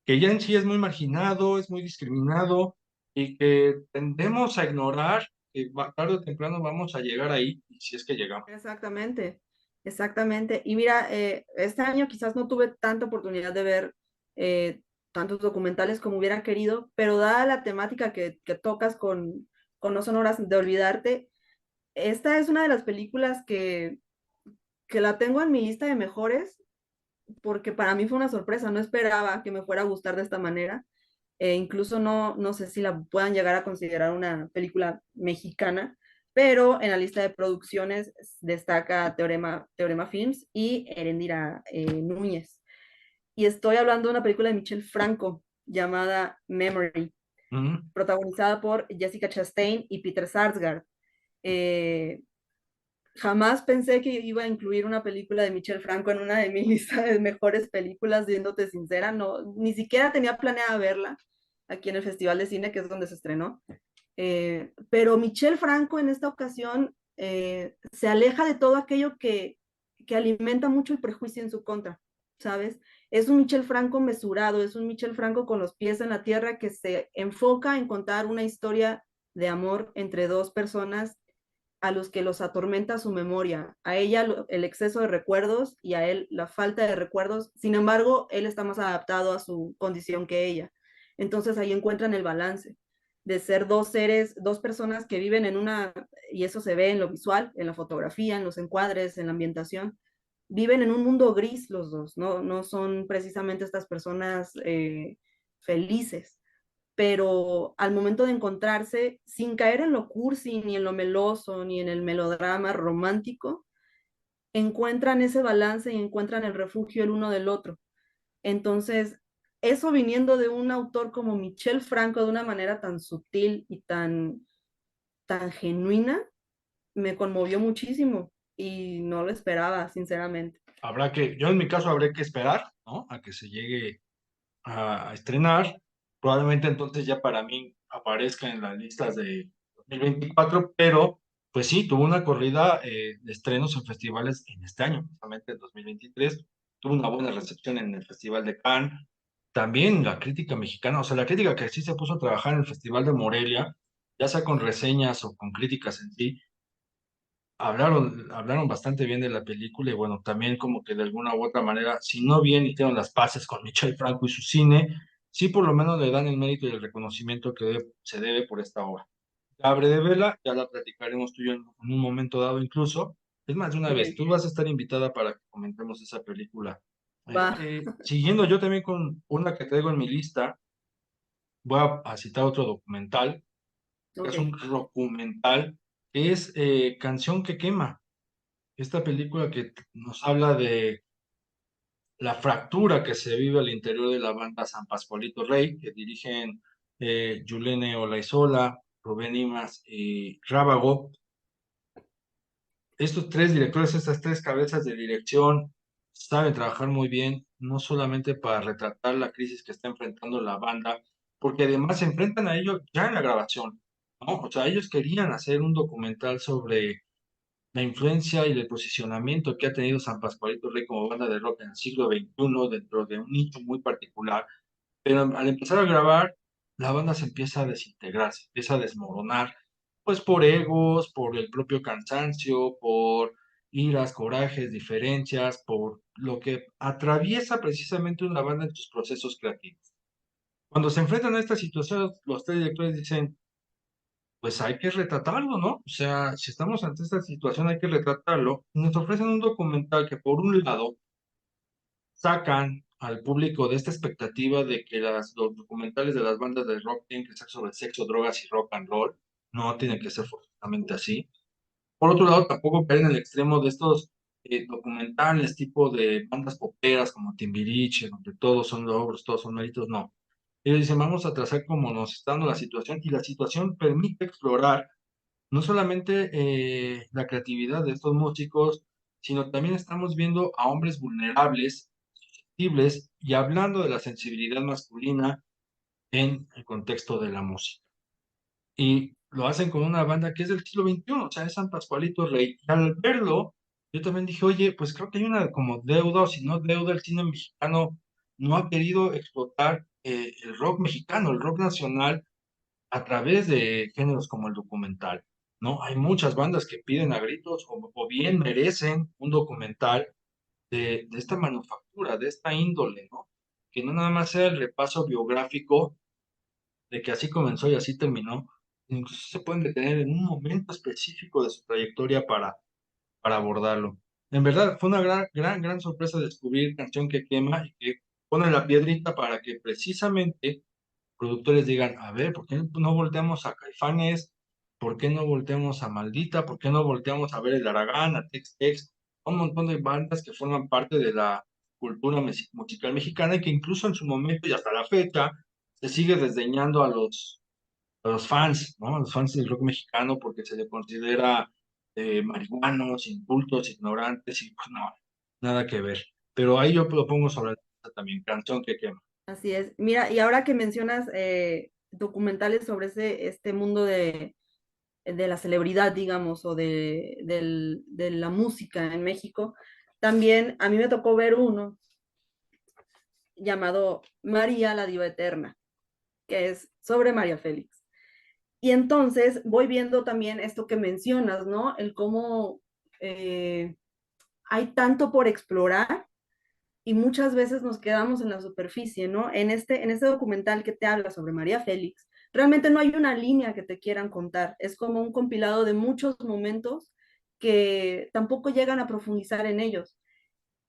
que ya en sí es muy marginado, es muy discriminado y que tendemos a ignorar que tarde o temprano vamos a llegar ahí, y si es que llegamos. Exactamente, exactamente. Y mira, este año quizás no tuve tanta oportunidad de ver eh, tantos documentales como hubiera querido, pero dada la temática que tocas con No son horas de olvidarte, esta es una de las películas que la tengo en mi lista de mejores porque para mí fue una sorpresa, no esperaba que me fuera a gustar de esta manera. Incluso no sé si la puedan llegar a considerar una película mexicana, pero en la lista de producciones destaca Teorema Films y Erendira Núñez. Y estoy hablando de una película de Michel Franco llamada Memory, Ujú. protagonizada por Jessica Chastain y Peter Sarsgaard. Eh, Jamás pensé que iba a incluir una película de Michel Franco en una de mis listas de mejores películas, siéndote sincera, no, ni siquiera tenía planeada verla aquí en el Festival de Cine, que es donde se estrenó. Pero Michel Franco en esta ocasión se aleja de todo aquello que alimenta mucho el prejuicio en su contra, ¿sabes? Es un Michel Franco mesurado, es un Michel Franco con los pies en la tierra que se enfoca en contar una historia de amor entre dos personas a los que los atormenta su memoria, a ella el exceso de recuerdos y a él la falta de recuerdos. Sin embargo, él está más adaptado a su condición que ella. Entonces ahí encuentran el balance. de ser dos seres, dos personas que viven en una, y eso se ve en lo visual, en la fotografía, en los encuadres, en la ambientación, viven en un mundo gris los dos, no son precisamente estas personas felices, pero al momento de encontrarse, sin caer en lo cursi, ni en lo meloso, ni en el melodrama romántico, encuentran ese balance y encuentran el refugio el uno del otro. Entonces, eso viniendo de un autor como Michel Franco de una manera tan sutil y tan genuina, me conmovió muchísimo y no lo esperaba, sinceramente. Yo en mi caso habré que esperar, ¿no? A que se llegue a estrenar. Probablemente entonces ya para mí aparezca en las listas de 2024, pero pues sí, tuvo una corrida de estrenos en festivales en este año, justamente en 2023. Tuvo una buena recepción en el Festival de Cannes. También la crítica mexicana, o sea, la crítica que sí se puso a trabajar en el Festival de Morelia, ya sea con reseñas o con críticas en sí, hablaron bastante bien de la película y bueno, también como que de alguna u otra manera, si no bien hicieron las paces con Michel Franco y su cine, sí por lo menos le dan el mérito y el reconocimiento que se debe por esta obra. Ya habré de verla, ya la platicaremos tú y yo en un momento dado incluso. Es más, de una vez, Ok, tú vas a estar invitada para que comentemos esa película. va, Siguiendo yo también con una que traigo en mi lista, voy a citar otro documental, que ok. es un documental, que es Canción que quema. Esta película que nos habla de la fractura que se vive al interior de la banda San Pascualito Rey, que dirigen Yulene Olaizola, Rubén Imas y Rábago. Estos tres directores, estas tres cabezas de dirección, saben trabajar muy bien, no solamente para retratar la crisis que está enfrentando la banda, porque además se enfrentan a ello ya en la grabación, ¿no? O sea, ellos querían hacer un documental sobre la influencia y el posicionamiento que ha tenido San Pascualito Rey como banda de rock en el siglo XXI dentro de un nicho muy particular, pero al empezar a grabar, la banda se empieza a desintegrar, se empieza a desmoronar, pues por egos, por el propio cansancio, por iras, corajes, diferencias, por lo que atraviesa precisamente una banda en sus procesos creativos. Cuando se enfrentan a esta situación, los tres directores dicen, pues hay que retratarlo, ¿no? O sea, si estamos ante esta situación hay que retratarlo. Nos ofrecen un documental que por un lado sacan al público de esta expectativa de que los documentales de las bandas de rock tienen que ser sobre sexo, drogas y rock and roll. No tienen que ser forzosamente así. Por otro lado, tampoco caer en el extremo de estos documentales tipo de bandas poperas como Timbiriche, donde todos son logros, todos son méritos, no. Ellos dicen, vamos a trazar cómo nos está dando la situación y la situación permite explorar no solamente la creatividad de estos músicos, sino también estamos viendo a hombres vulnerables, susceptibles y hablando de la sensibilidad masculina en el contexto de la música. Y lo hacen con una banda que es del siglo XXI, o sea, es San Pascualito Rey. Y al verlo, yo también dije, oye, pues creo que hay una como deuda, o si no deuda, el cine mexicano no ha querido explotar el rock mexicano, el rock nacional, a través de géneros como el documental, ¿no? Hay muchas bandas que piden a gritos o bien merecen un documental de esta manufactura, de esta índole, ¿no? Que no nada más sea el repaso biográfico de que así comenzó y así terminó, incluso se pueden detener en un momento específico de su trayectoria para abordarlo. En verdad, fue una gran sorpresa descubrir Canción que Quema y que pone la piedrita para que precisamente productores digan, a ver, ¿por qué no volteamos a Caifanes? ¿Por qué no volteamos a Maldita? ¿Por qué no volteamos a ver el Aragán, a Tex-Tex? Un montón de bandas que forman parte de la cultura musical mexicana y que incluso en su momento y hasta la fecha se sigue desdeñando a los fans, ¿no? A los fans del rock mexicano porque se le considera marihuanos, incultos, ignorantes y pues no, nada que ver. Pero ahí yo lo pongo sobre la mesa también, Canción que quema. Así es. Mira, y ahora que mencionas documentales sobre este mundo de la celebridad, digamos, o de la música en México, también a mí me tocó ver uno llamado María, la Diva Eterna, que es sobre María Félix. Y entonces voy viendo también esto que mencionas, ¿no? El cómo hay tanto por explorar y muchas veces nos quedamos en la superficie, ¿no? En este documental que te habla sobre María Félix, realmente no hay una línea que te quieran contar, es como un compilado de muchos momentos que tampoco llegan a profundizar en ellos,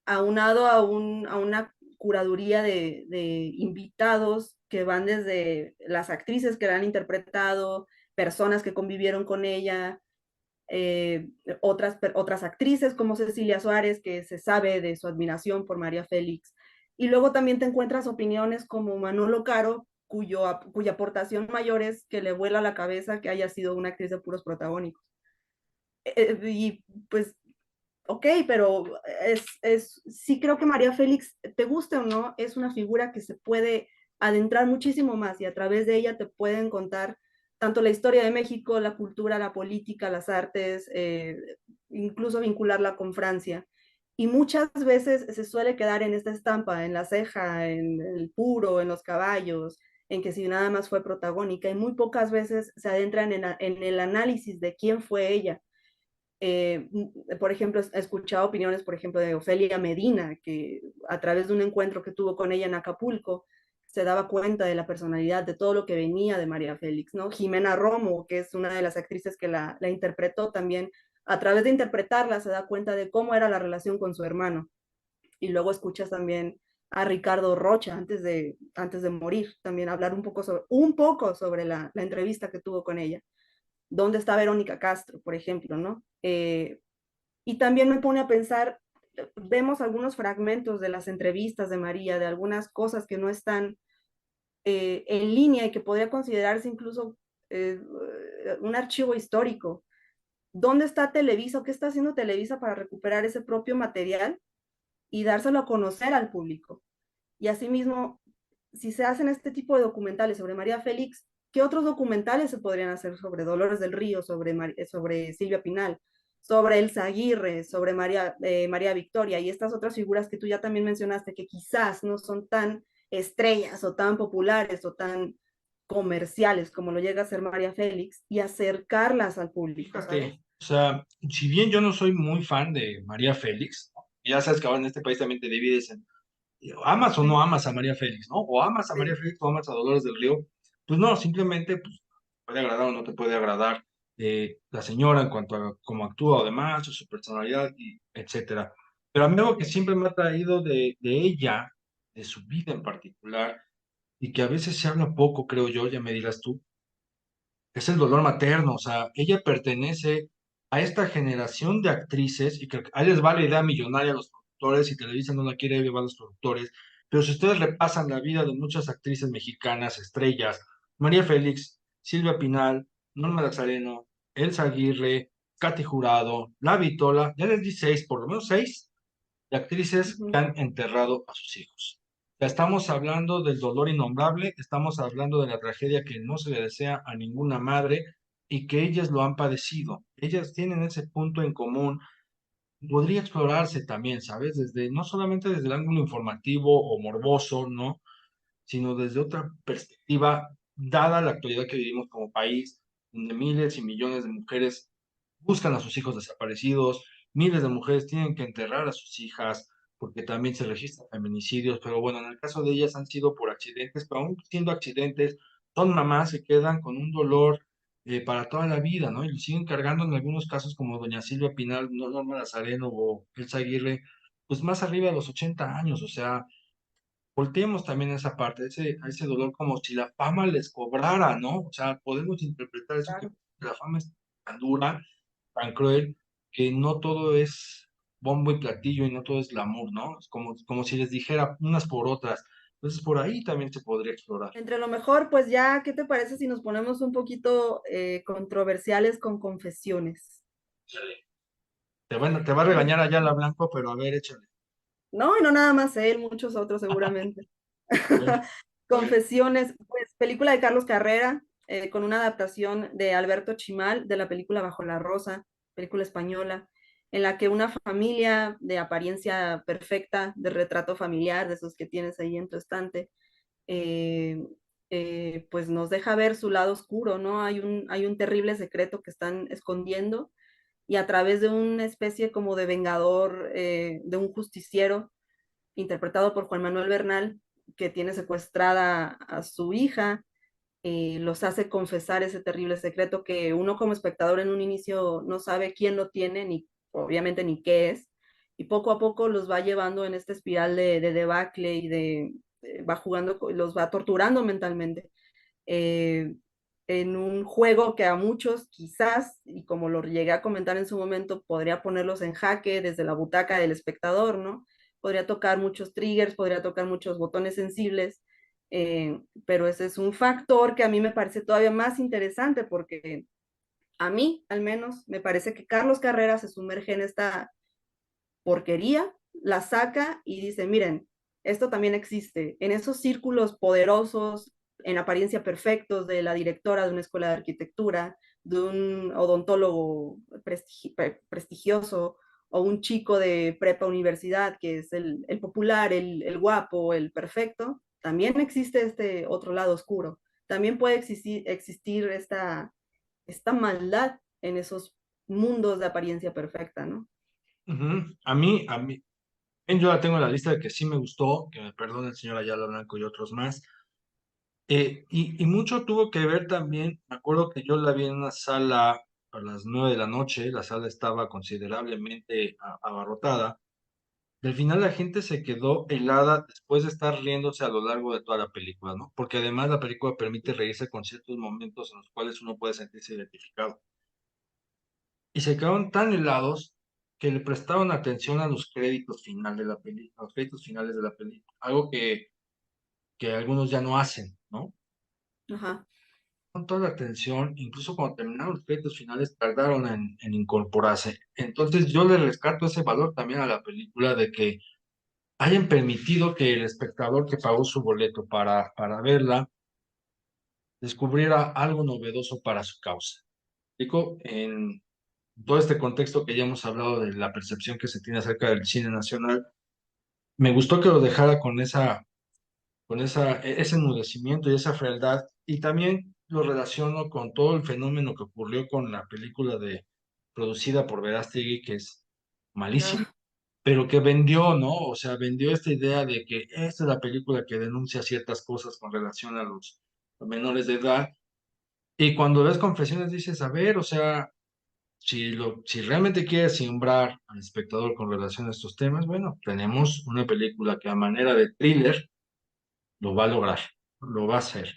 aunado a una curaduría de invitados que van desde las actrices que la han interpretado, personas que convivieron con ella, otras actrices como Cecilia Suárez, que se sabe de su admiración por María Félix. Y luego también te encuentras opiniones como Manolo Caro, cuya aportación mayor es que le vuela la cabeza que haya sido una actriz de puros protagónicos. Y pues, ok, pero sí creo que María Félix, te guste o no, es una figura que se puede adentrar muchísimo más y a través de ella te pueden contar tanto la historia de México, la cultura, la política, las artes, incluso vincularla con Francia. Y muchas veces se suele quedar en esta estampa, en la ceja, en el puro, en los caballos, en que si nada más fue protagónica, y muy pocas veces se adentran en el análisis de quién fue ella. Por ejemplo, he escuchado opiniones, por ejemplo, de Ofelia Medina, que a través de un encuentro que tuvo con ella en Acapulco, se daba cuenta de la personalidad, de todo lo que venía de María Félix, ¿no? Jimena Romo, que es una de las actrices que la interpretó también, a través de interpretarla se da cuenta de cómo era la relación con su hermano. Y luego escuchas también a Ricardo Rocha antes de morir, también hablar un poco sobre la entrevista que tuvo con ella. ¿Dónde está Verónica Castro, por ejemplo, ¿no? Y también me pone a pensar, vemos algunos fragmentos de las entrevistas de María, de algunas cosas que no están en línea y que podría considerarse incluso eh, un archivo histórico. ¿Dónde está Televisa o qué está haciendo Televisa para recuperar ese propio material y dárselo a conocer al público? Y asimismo, si se hacen este tipo de documentales sobre María Félix, ¿qué otros documentales se podrían hacer sobre Dolores del Río, sobre Silvia Pinal, sobre Elsa Aguirre, sobre María Victoria y estas otras figuras que tú ya también mencionaste que quizás no son tan estrellas o tan populares o tan comerciales como lo llega a ser María Félix y acercarlas al público, ¿sabes? Fíjate, o sea, si bien yo no soy muy fan de María Félix, ¿no? Ya sabes que ahora en este país también te divides en amas o no Sí, amas a María Félix, ¿no? O amas a María sí, Félix o amas a Dolores del Río. Pues no, simplemente pues, puede agradar o no te puede agradar la señora en cuanto a cómo actúa o demás, o su personalidad, y etcétera. Pero a mí algo que siempre me ha traído de ella, de su vida en particular, y que a veces se habla poco, creo yo, ya me dirás tú, es el dolor materno. O sea, ella pertenece a esta generación de actrices, y que ahí les va la idea millonaria a los productores, y Televisa no la quiere llevar a los productores, pero si ustedes repasan la vida de muchas actrices mexicanas, estrellas, María Félix, Silvia Pinal, Norma Lazareno, Elsa Aguirre, Katy Jurado, La Vitola, ya les di seis, por lo menos seis, de actrices que ujú, han enterrado a sus hijos. Ya estamos hablando del dolor innombrable, estamos hablando de la tragedia que no se le desea a ninguna madre y que ellas lo han padecido. Ellas tienen ese punto en común. Podría explorarse también, ¿sabes? Desde, no solamente desde el ángulo informativo o morboso, ¿no? Sino desde otra perspectiva, dada la actualidad que vivimos como país, donde miles y millones de mujeres buscan a sus hijos desaparecidos, miles de mujeres tienen que enterrar a sus hijas, porque también se registran feminicidios, pero bueno, en el caso de ellas han sido por accidentes, pero aún siendo accidentes, son mamás que quedan con un dolor para toda la vida, ¿no? Y lo siguen cargando en algunos casos como doña Silvia Pinal, Norma Nazareno o Elsa Aguirre, pues más arriba de los 80 años. O sea, volteemos también a esa parte, a ese dolor como si la fama les cobrara, ¿no? O sea, podemos interpretar eso que claro. la fama es tan dura, tan cruel, que no todo es bombo y platillo y no todo es glamour, ¿no? Es como si les dijera unas por otras. Entonces, por ahí también se podría explorar. Entre lo mejor, pues ya, ¿qué te parece si nos ponemos un poquito controversiales con confesiones? Échale. Te va a regañar allá la Blanco, pero a ver, échale. No, y no nada más él, muchos otros seguramente. A ver, a ver. Confesiones, pues película de Carlos Carrera, con una adaptación de Alberto Chimal de la película Bajo la Rosa, película española, en la que una familia de apariencia perfecta, de retrato familiar, de esos que tienes ahí en tu estante, eh, pues nos deja ver su lado oscuro, ¿no? Hay un terrible secreto que están escondiendo y a través de una especie como de vengador, de un justiciero, interpretado por Juan Manuel Bernal, que tiene secuestrada a su hija, los hace confesar ese terrible secreto que uno como espectador en un inicio no sabe quién lo tiene, ni obviamente ni qué es, y poco a poco los va llevando en esta espiral de debacle y va jugando, los va torturando mentalmente. Eh, en un juego que a muchos quizás, y como lo llegué a comentar en su momento, podría ponerlos en jaque desde la butaca del espectador, ¿no? Podría tocar muchos triggers, podría tocar muchos botones sensibles, pero ese es un factor que a mí me parece todavía más interesante porque a mí, al menos, me parece que Carlos Carrera se sumerge en esta porquería, la saca y dice, miren, esto también existe. En esos círculos poderosos, en apariencia perfectos, de la directora de una escuela de arquitectura, de un odontólogo prestigioso, o un chico de prepa universidad, que es el popular, el guapo, el perfecto, también existe este otro lado oscuro. También puede existir esta maldad en esos mundos de apariencia perfecta, ¿no? Ujú. A mí, yo la tengo en la lista de que sí me gustó, que me perdone el señor Ayala Blanco y otros más. Y mucho tuvo que ver también, me acuerdo que yo la vi en una sala a las 9 de la noche, la sala estaba considerablemente abarrotada. Y al final la gente se quedó helada después de estar riéndose a lo largo de toda la película, ¿no? Porque además la película permite reírse con ciertos momentos en los cuales uno puede sentirse identificado. Y se quedaron tan helados que le prestaron atención a los créditos finales de la película, a los créditos finales de la película, algo que algunos ya no hacen, ¿no? Ajá. Con toda la atención, incluso cuando terminaron los créditos finales, tardaron en incorporarse. Entonces yo le rescato ese valor también a la película de que hayan permitido que el espectador que pagó su boleto para verla descubriera algo novedoso para su causa. Digo, en todo este contexto que ya hemos hablado de la percepción que se tiene acerca del cine nacional, me gustó que lo dejara ese enmudecimiento y esa frialdad, y también lo relaciono con todo el fenómeno que ocurrió con la película producida por Verástegui, que es malísima, Ah, pero que vendió, ¿no? O sea, vendió esta idea de que esta es la película que denuncia ciertas cosas con relación a los menores de edad, y cuando ves Confesiones dices, a ver, o sea, si realmente quieres simbrar al espectador con relación a estos temas, bueno, tenemos una película que a manera de thriller lo va a lograr, lo va a hacer.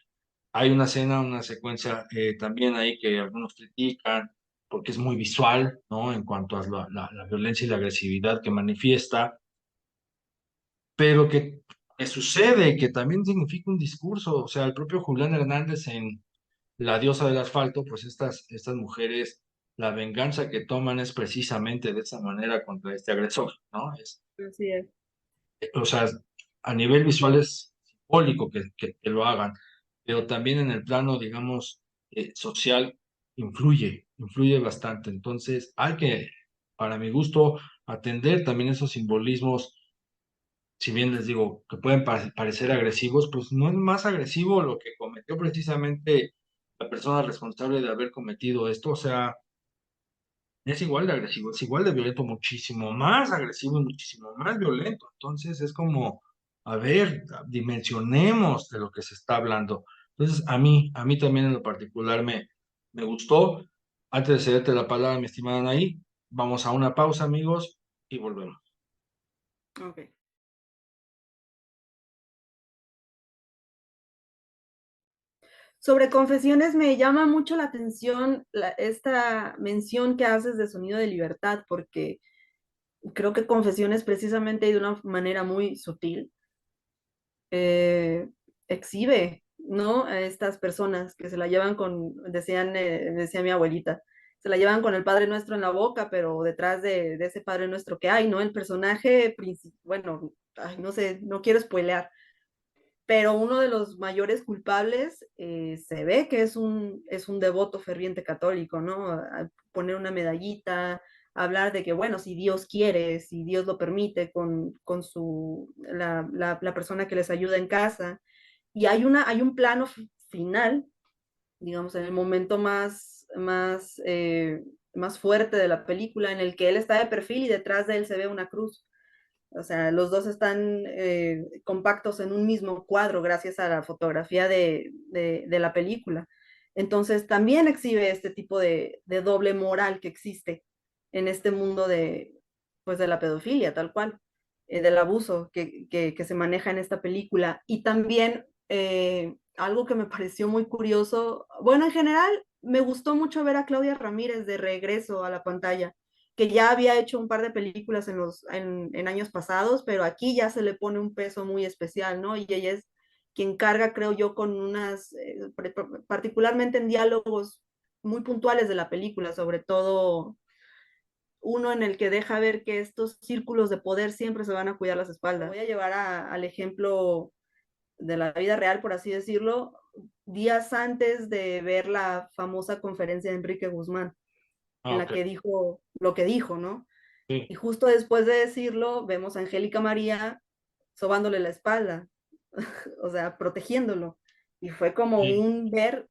Hay una escena, una secuencia también ahí que algunos critican porque es muy visual, ¿no? En cuanto a la violencia y la agresividad que manifiesta, pero que sucede, que también significa un discurso. O sea, el propio Julián Hernández en La diosa del asfalto, pues estas mujeres, la venganza que toman es precisamente de esa manera contra este agresor, ¿no? así es. O sea, a nivel visual es simbólico que lo hagan, pero también en el plano, digamos, social, influye bastante. Entonces, hay que, para mi gusto, atender también esos simbolismos, si bien les digo que pueden parecer agresivos, pues no es más agresivo lo que cometió precisamente la persona responsable de haber cometido esto. O sea, es igual de agresivo, es igual de violento, muchísimo más agresivo y muchísimo más violento. Entonces es como, a ver, dimensionemos de lo que se está hablando. Entonces a mí también en lo particular me gustó. Antes de cederte la palabra, mi estimada Anaí, vamos a una pausa, amigos, y volvemos. Ok. Sobre Confesiones me llama mucho la atención esta mención que haces de Sonido de Libertad, porque creo que Confesiones precisamente y de una manera muy sutil eh, exhibe, ¿no? A estas personas que se la llevan decía mi abuelita, se la llevan con el Padre Nuestro en la boca, pero detrás de ese Padre Nuestro que hay, ¿no? El personaje, bueno, ay, no sé, no quiero spoilear, pero uno de los mayores culpables se ve que es un devoto ferviente católico, ¿no? A poner una medallita, hablar de que, bueno, si Dios quiere, si Dios lo permite, con la persona que les ayuda en casa. Y hay un plano final, digamos, en el momento más fuerte de la película, en el que él está de perfil y detrás de él se ve una cruz. O sea, los dos están compactos en un mismo cuadro gracias a la fotografía de la película. Entonces, también exhibe este tipo de doble moral que existe en este mundo pues, de la pedofilia, tal cual, del abuso que se maneja en esta película. Y también algo que me pareció muy curioso, bueno, en general, me gustó mucho ver a Claudia Ramírez de regreso a la pantalla, que ya había hecho un par de películas en años pasados, pero aquí ya se le pone un peso muy especial, ¿no? Y ella es quien carga, creo yo, con particularmente en diálogos muy puntuales de la película, sobre todo uno en el que deja ver que estos círculos de poder siempre se van a cuidar las espaldas. Voy a llevar al ejemplo de la vida real, por así decirlo, días antes de ver la famosa conferencia de Enrique Guzmán, Ah, en la ok, que dijo lo que dijo, ¿no? sí. Y justo después de decirlo, vemos a Angélica María sobándole la espalda, o sea, protegiéndolo. Y fue como Sí. un ver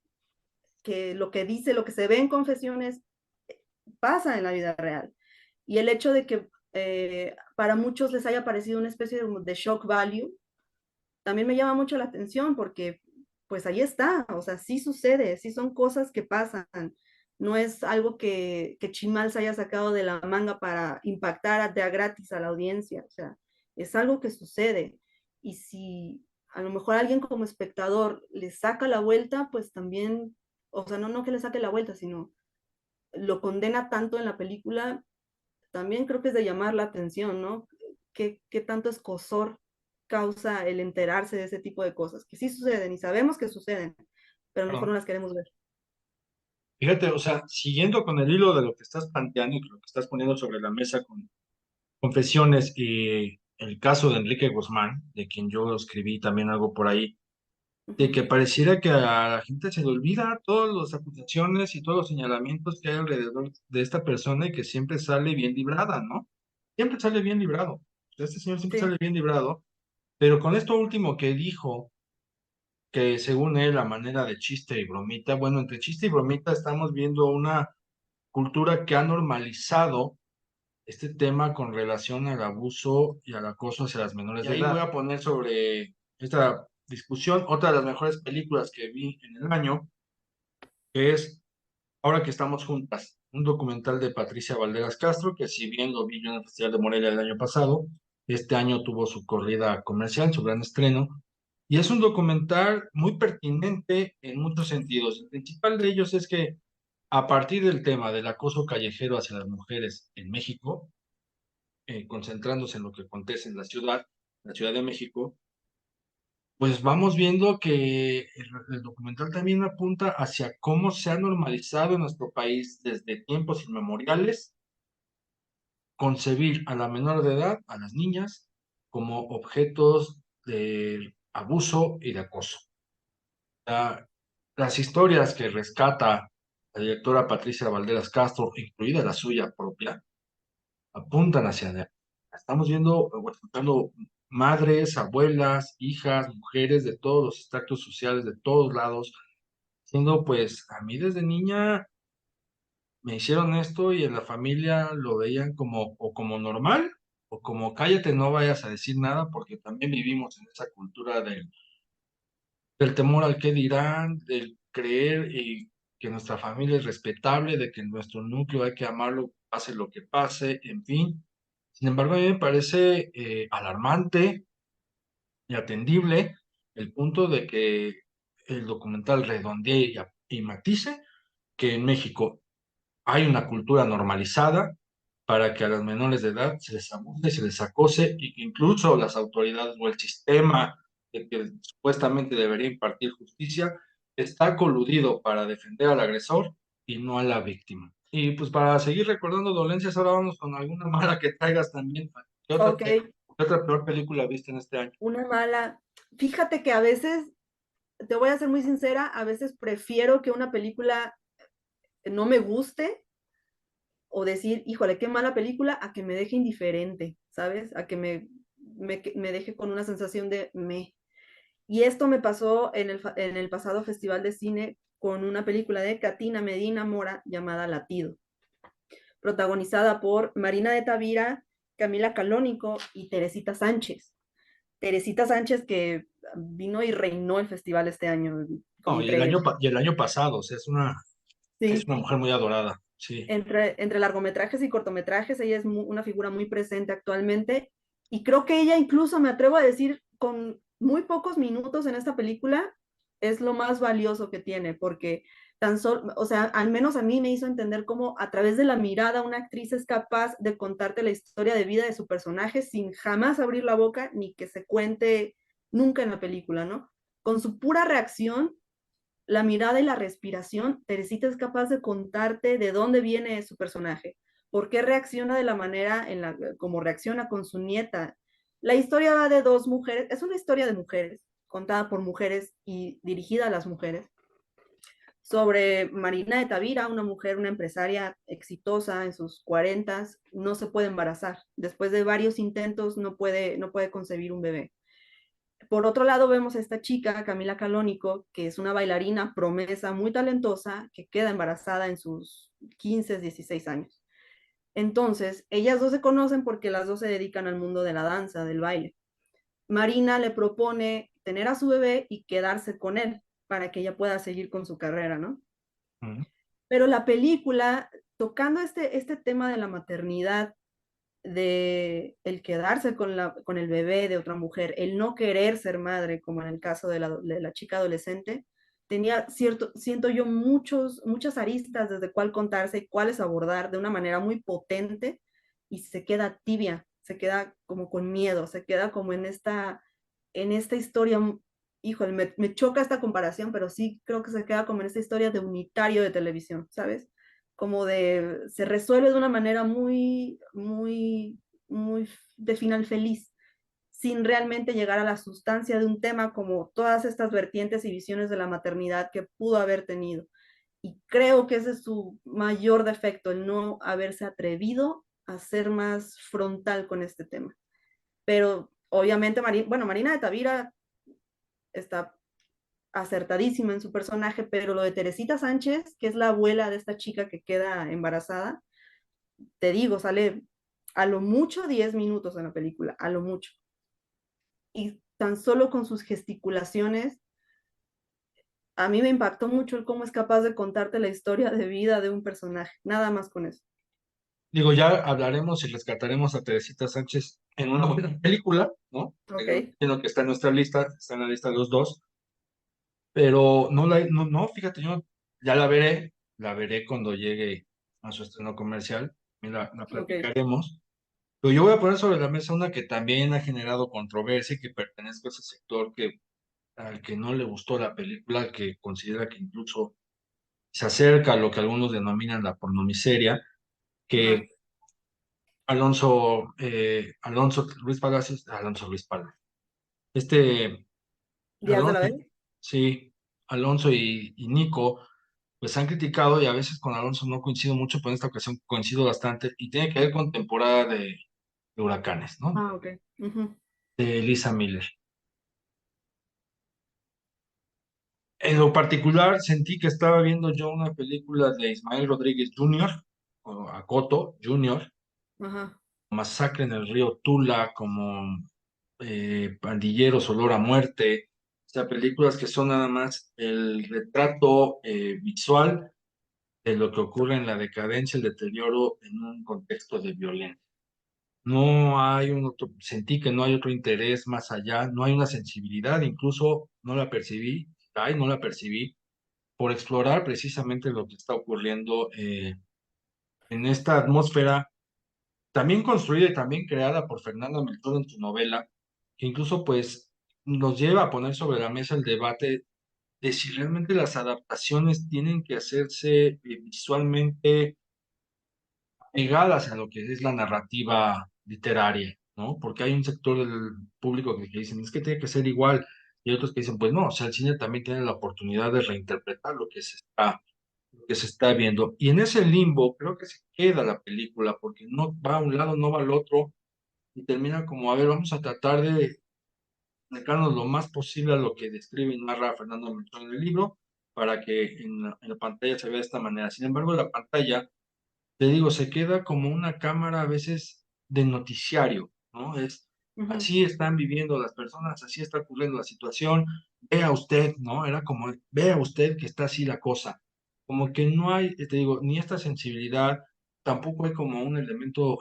que lo que dice, lo que se ve en confesiones, pasa en la vida real. Y el hecho de que para muchos les haya parecido una especie de shock value, también me llama mucho la atención porque pues ahí está, o sea, sí sucede, sí son cosas que pasan, no es algo que Chimal se haya sacado de la manga para impactar de a gratis a la audiencia, o sea, es algo que sucede. Y si a lo mejor alguien como espectador le saca la vuelta, pues también, o sea, no que le saque la vuelta, sino lo condena tanto en la película, también creo que es de llamar la atención, ¿no? ¿Qué tanto escozor causa el enterarse de ese tipo de cosas? Que sí suceden y sabemos que suceden, pero a lo mejor Claro. no las queremos ver. Fíjate, o sea, siguiendo con el hilo de lo que estás planteando y lo que estás poniendo sobre la mesa con confesiones y el caso de Enrique Guzmán, de quien yo escribí también algo por ahí, de Ujú. que pareciera que a la gente se le olvida todas las acusaciones y todos los señalamientos que hay alrededor de esta persona y que siempre sale bien librada, ¿no? Siempre sale bien librado. Este señor siempre Sí, sale bien librado, pero con esto último que dijo, que según él, la manera de chiste y bromita, bueno, entre chiste y bromita estamos viendo una cultura que ha normalizado este tema con relación al abuso y al acoso hacia las menores de edad. Y ahí voy a poner sobre esta discusión otra de las mejores películas que vi en el año, que es Ahora que estamos juntas, un documental de Patricia Valderas Castro, que si bien lo vi yo en el Festival de Morelia el año pasado, este año tuvo su corrida comercial, su gran estreno, y es un documental muy pertinente en muchos sentidos. El principal de ellos es que a partir del tema del acoso callejero hacia las mujeres en México, concentrándose en lo que acontece en la Ciudad de México, pues vamos viendo que el documental también apunta hacia cómo se ha normalizado en nuestro país desde tiempos inmemoriales concebir a la menor de edad, a las niñas, como objetos de abuso y de acoso. La- las historias que rescata la directora Patricia Valderas Castro, incluida la suya propia, apuntan hacia allá. Estamos viendo o escuchando madres, abuelas, hijas, mujeres de todos los estratos sociales, de todos lados, siendo pues a mí desde niña me hicieron esto y en la familia lo veían como o como normal o como cállate, no vayas a decir nada porque también vivimos en esa cultura del temor al qué dirán, del creer y que nuestra familia es respetable, de que en nuestro núcleo hay que amarlo, pase lo que pase, en fin. Sin embargo, a mí me parece alarmante y atendible el punto de que el documental redondee y matice que en México hay una cultura normalizada para que a las menores de edad se les abuse, se les acose y que incluso las autoridades o el sistema que supuestamente debería impartir justicia está coludido para defender al agresor y no a la víctima. Y pues para seguir recordando dolencias, ahora vamos con alguna mala que traigas también. ok, ¿Qué otra peor película viste en este año? una mala. Fíjate que a veces, te voy a ser muy sincera, a veces prefiero que una película no me guste o decir, híjole, qué mala película, a que me deje indiferente, ¿sabes? A que me deje con una sensación de me. Y esto me pasó en el pasado Festival de Cine con una película de Catina Medina Mora llamada Latido, protagonizada por Marina de Tavira Camila Calónico y Teresita Sánchez. Teresita Sánchez que vino y reinó el festival este año, No, entre, y el año pasado, o sea, es sí, una mujer muy adorada, sí. entre largometrajes y cortometrajes, ella es una figura muy presente actualmente y creo que ella incluso, me atrevo a decir, con muy pocos minutos en esta película, es lo más valioso que tiene, porque tan solo, o sea, al menos a mí me hizo entender cómo a través de la mirada una actriz es capaz de contarte la historia de vida de su personaje sin jamás abrir la boca ni que se cuente nunca en la película, ¿no? Con su pura reacción, la mirada y la respiración, Teresita es capaz de contarte de dónde viene su personaje, por qué reacciona de la manera en la como reacciona con su nieta. La historia va de dos mujeres, es una historia de mujeres, contada por mujeres y dirigida a las mujeres, sobre Marina de Tavira, una mujer, una empresaria exitosa en sus 40, no se puede embarazar. Después de varios intentos no puede concebir un bebé. Por otro lado, vemos a esta chica, Camila Calónico, que es una bailarina promesa muy talentosa, que queda embarazada en sus 15, 16 años. Entonces, ellas dos se conocen porque las dos se dedican al mundo de la danza, del baile. Marina le propone tener a su bebé y quedarse con él para que ella pueda seguir con su carrera, ¿no? Mm. Pero la película, tocando este tema de la maternidad, de el quedarse con el bebé de otra mujer, el no querer ser madre, como en el caso de la chica adolescente, tenía siento yo muchas aristas desde cuál contarse y cuáles abordar de una manera muy potente y se queda tibia, se queda como con miedo, se queda como en esta historia, híjole, me choca esta comparación, pero sí creo que se queda como en esta historia de unitario de televisión, ¿sabes? Como de, se resuelve de una manera muy de final feliz, sin realmente llegar a la sustancia de un tema como todas estas vertientes y visiones de la maternidad que pudo haber tenido. Y creo que ese es su mayor defecto, el no haberse atrevido a ser más frontal con este tema. Pero obviamente, Marina de Tavira está acertadísima en su personaje, pero lo de Teresita Sánchez, que es la abuela de esta chica que queda embarazada, te digo, sale a lo mucho 10 minutos en la película, a lo mucho. Y tan solo con sus gesticulaciones, a mí me impactó mucho el cómo es capaz de contarte la historia de vida de un personaje, nada más con eso. Digo, ya hablaremos y rescataremos a Teresita Sánchez en una buena película, ¿no? Ok, Entiendo que está en nuestra lista, está en la lista de los dos, pero no, fíjate, yo ya la veré cuando llegue a su estreno comercial, y la ok, platicaremos. Pero yo voy a poner sobre la mesa una que también ha generado controversia y que pertenezco a ese sector al que no le gustó la película, que considera que incluso se acerca a lo que algunos denominan la pornomiseria, ajá. que Alonso Luis Palacios, este Díaz de la Alonso, Vega. sí, Alonso y Nico, pues han criticado y a veces con Alonso no coincido mucho, pero en esta ocasión coincido bastante y tiene que ver con temporada de huracanes, ¿no? Ah, ok. Ujú. De Lisa Miller. En lo particular, sentí que estaba viendo yo una película de Ismael Rodríguez Jr., o Akoto Jr., Ajá. Masacre en el río Tula, como Pandilleros, Olor a Muerte, o sea, películas que son nada más el retrato visual de lo que ocurre en la decadencia, el deterioro en un contexto de violencia. No hay un otro, sentí que no hay otro interés más allá, no hay una sensibilidad, incluso no la percibí, no la percibí por explorar precisamente lo que está ocurriendo en esta atmósfera, también construida y también creada por Fernanda Melchor en su novela, que incluso pues nos lleva a poner sobre la mesa el debate de si realmente las adaptaciones tienen que hacerse visualmente pegadas a lo que es la narrativa literaria, ¿no? Porque hay un sector del público que dicen, es que tiene que ser igual, y otros que dicen, pues no, o sea, el cine también tiene la oportunidad de reinterpretar lo que se está viendo. Y en ese limbo creo que se queda la película, porque no va a un lado, no va al otro, y termina como, a ver, vamos a tratar de acercarnos lo más posible a lo que describe y narra Fernando Melchor en el libro, para que en la pantalla se vea de esta manera. Sin embargo, la pantalla, te digo, se queda como una cámara a veces, de noticiario, ¿no? Es, Ujú. así están viviendo las personas, así está ocurriendo la situación, vea usted, ¿no? Era como, vea usted que está así la cosa. Como que no hay, te digo, ni esta sensibilidad, tampoco hay como un elemento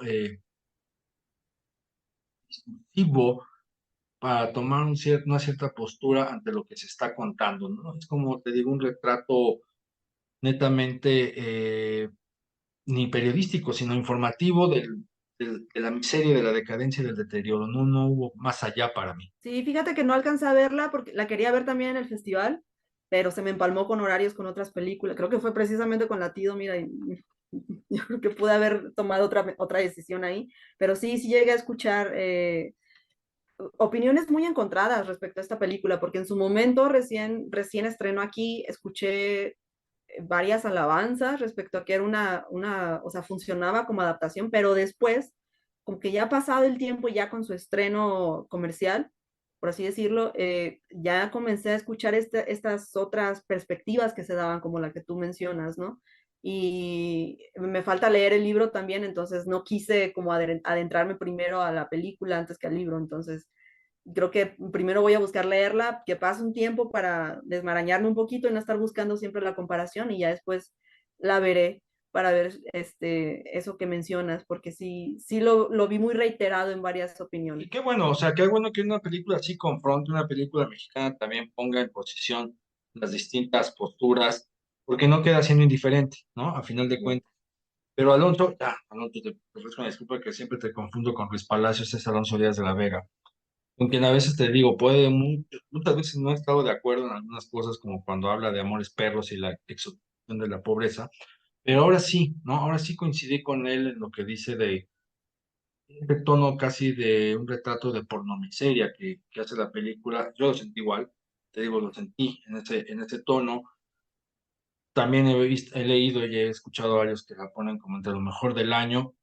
discursivo para tomar una cierta postura ante lo que se está contando, ¿no? Es como, te digo, un retrato netamente ni periodístico, sino informativo de la miseria, de la decadencia y del deterioro. No, no hubo más allá para mí. Sí, fíjate que no alcancé a verla porque la quería ver también en el festival, pero se me empalmó con horarios con otras películas. Creo que fue precisamente con Latido, mira, y yo creo que pude haber tomado otra decisión ahí, pero sí, sí llegué a escuchar opiniones muy encontradas respecto a esta película, porque en su momento recién estrenó aquí, escuché varias alabanzas respecto a que era o sea, funcionaba como adaptación, pero después, como que ya ha pasado el tiempo, ya con su estreno comercial, por así decirlo, ya comencé a escuchar estas otras perspectivas que se daban, como la que tú mencionas, ¿no? Y me falta leer el libro también, entonces no quise como adentrarme primero a la película antes que al libro, entonces creo que primero voy a buscar leerla, que pase un tiempo para desmarañarme un poquito y no estar buscando siempre la comparación y ya después la veré para ver eso que mencionas, porque sí, sí lo vi muy reiterado en varias Y opiniones. qué bueno, o sea, qué bueno que una película así confronte, una película mexicana también ponga en posición las distintas posturas, porque no queda siendo indiferente, ¿no? A final de cuentas. Pero Alonso, Alonso, te ofrezco una disculpa que siempre te confundo con Luis Palacios, es Alonso Díaz de la Vega, con quien a veces te digo, muchas veces no he estado de acuerdo en algunas cosas, como cuando habla de amores perros y la exaltación de la pobreza, pero ahora sí, ¿no? Ahora sí coincidí con él en lo que dice de este tono casi de un retrato de pornomiseria que hace la película. Yo lo sentí igual, te digo, lo sentí en ese tono. También he leído y he escuchado a varios que la ponen como entre lo mejor del año,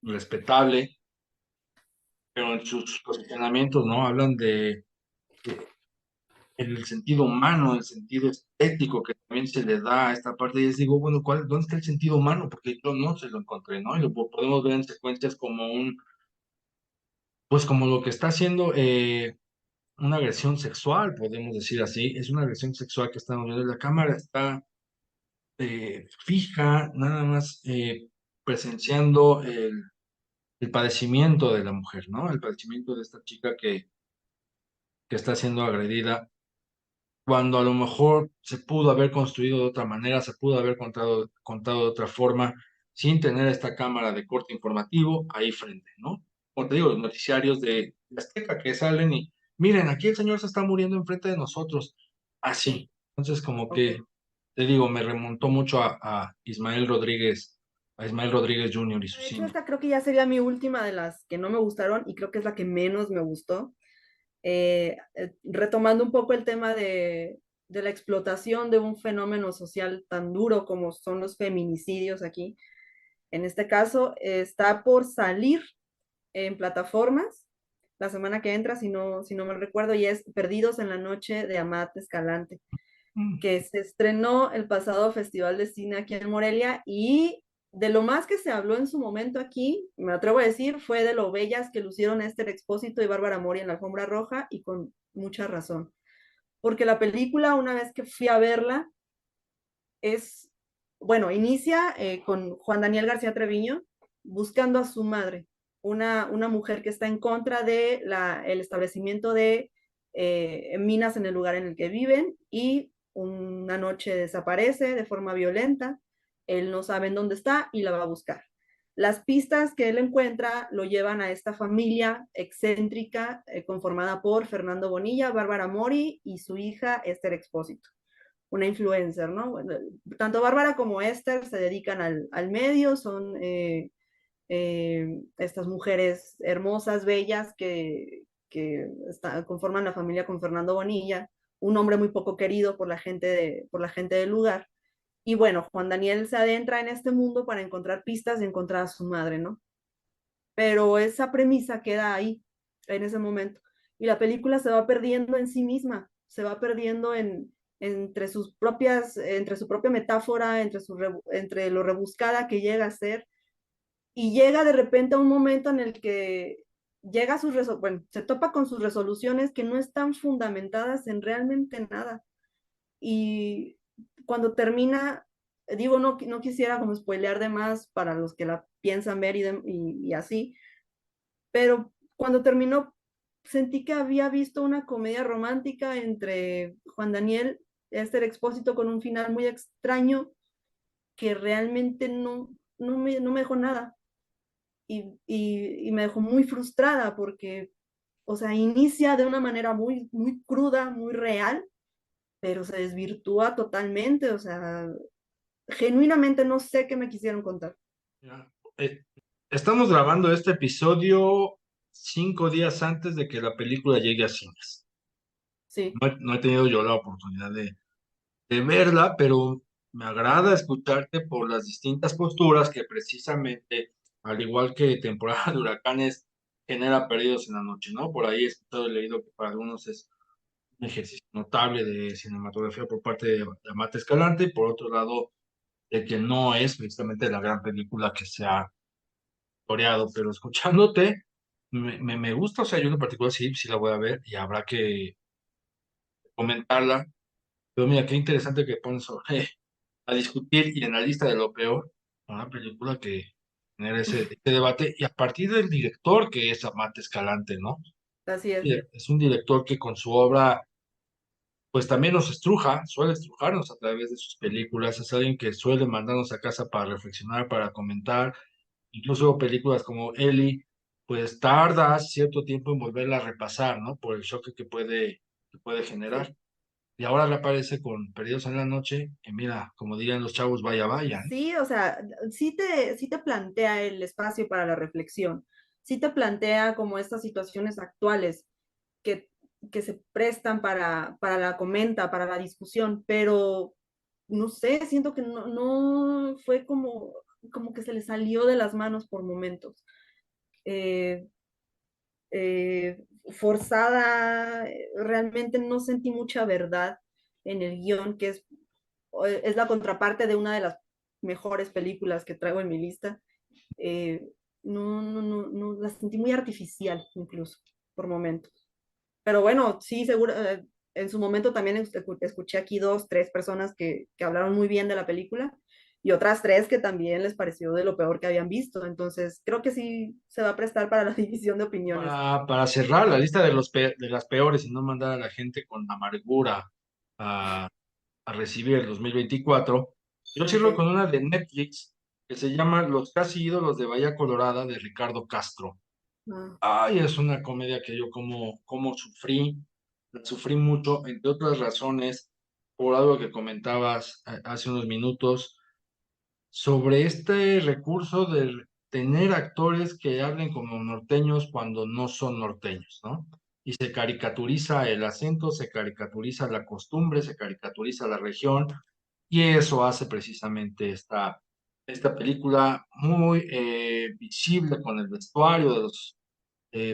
respetable, pero en sus posicionamientos, ¿no? Hablan de el sentido humano, el sentido estético que también se le da a esta parte. Y les digo, bueno, ¿dónde está el sentido humano? Porque yo no se lo encontré, ¿no? Y lo podemos ver en secuencias como pues como lo que está haciendo una agresión sexual, podemos decir así. Es una agresión sexual que estamos viendo. La cámara está fija, nada más presenciando el padecimiento de la mujer, ¿no? El padecimiento de esta chica que está siendo agredida cuando a lo mejor se pudo haber construido de otra manera, se pudo haber contado de otra forma, sin tener esta cámara de corte informativo ahí frente, ¿no? Como te digo, los noticiarios de Azteca que salen y, miren, aquí el señor se está muriendo enfrente de nosotros, Sí, así. Entonces, como ok. que, te digo, me remontó mucho a Ismael Rodríguez Jr. y su De hecho, cine. esta creo que ya sería mi última de las que no me gustaron y creo que es la que menos me gustó. Retomando un poco el tema de la explotación de un fenómeno social tan duro como son los feminicidios aquí. En este caso, está por salir en plataformas la semana que entra, si no me recuerdo, y es Perdidos en la Noche de Amat Escalante, Mm. que se estrenó el pasado Festival de Cine aquí en Morelia y de lo más que se habló en su momento aquí, me atrevo a decir, fue de lo bellas que lucieron Esther Expósito y Bárbara Mori en la alfombra roja y con mucha razón. Porque la película, una vez que fui a verla, es, bueno, inicia con Juan Daniel García Treviño buscando a su madre, una mujer que está en contra de el establecimiento de minas en el lugar en el que viven y una noche desaparece de forma violenta, él no sabe en dónde está y la va a buscar. Las pistas que él encuentra lo llevan a esta familia excéntrica conformada por Fernando Bonilla, Bárbara Mori y su hija Esther Expósito, una influencer, ¿no? Bueno, tanto Bárbara como Esther se dedican al medio, son estas mujeres hermosas, bellas, conforman la familia con Fernando Bonilla, un hombre muy poco querido por la gente del lugar. Y bueno, Juan Daniel se adentra en este mundo para encontrar pistas y encontrar a su madre, ¿no? Pero esa premisa queda ahí, en ese momento. Y la película se va perdiendo en sí misma, se va perdiendo entre su propia metáfora, entre lo rebuscada que llega a ser. y llega de repente a un momento en el que llega a sus bueno, se topa con sus resoluciones que no están fundamentadas en realmente nada. Y cuando termina, digo, no quisiera como spoilear de más para los que la piensan ver y así, pero cuando terminó sentí que había visto una comedia romántica entre Juan Daniel Esther Expósito con un final muy extraño que realmente no me dejó nada y me dejó muy frustrada porque, o sea, inicia de una manera muy cruda, muy real, pero se desvirtúa totalmente, o sea, genuinamente no sé qué me quisieron contar. Ya. Estamos grabando este episodio 5 días antes de que la película llegue a cines. Sí, No he tenido yo la oportunidad de verla, pero me agrada escucharte por las distintas posturas que precisamente, al igual que temporada de huracanes, genera perdidos en la noche, ¿no? Por ahí he escuchado y leído que para algunos es un ejercicio notable de cinematografía por parte de Amate Escalante, y por otro lado, de que no es precisamente la gran película que se ha toreado, pero escuchándote, me gusta, o sea, yo en particular sí la voy a ver y habrá que comentarla. Pero mira, qué interesante que pones sobre a discutir y en la lista de lo peor, una película que genera ese debate y a partir del director que es Amate Escalante, ¿no? así es. Y es un director que con su obra, pues también nos estruja, suele estrujarnos a través de sus películas, es alguien que suele mandarnos a casa para reflexionar, para comentar, incluso películas como Ellie, pues tardas cierto tiempo en volverla a repasar, ¿no? Por el choque que puede Sí. generar. Y ahora le aparece con Perdidos en la Noche, y mira, como dirían los chavos, vaya, vaya, ¿eh? Sí, o sea, sí te plantea el espacio para la reflexión, sí te plantea como estas situaciones actuales que, que se prestan para la comenta, para la discusión, pero no sé, siento que no fue como que se le salió de las manos por momentos. Eh, Forzada, realmente no sentí mucha verdad en el guión, que es la contraparte de una de las mejores películas que traigo en mi lista. Eh, no, la sentí muy artificial incluso, por momentos. Pero bueno, sí, seguro, en su momento también escuché aquí dos, tres personas que hablaron muy bien de la película y otras tres que también les pareció de lo peor que habían visto. Entonces, creo que sí se va a prestar para la división de opiniones. Para cerrar la lista de, de las peores y no mandar a la gente con amargura a, a recibir el 2024, yo cierro Ok. con una de Netflix que se llama Los casi ídolos de Bahía Colorada de Ricardo Castro. Ah, Ay, es una comedia que yo como sufrí, la sufrí mucho, entre otras razones, por algo que comentabas hace unos minutos, sobre este recurso de tener actores que hablen como norteños cuando no son norteños, ¿no? Y se caricaturiza el acento, se caricaturiza la costumbre, se caricaturiza la región, y eso hace precisamente esta película muy visible con el vestuario de los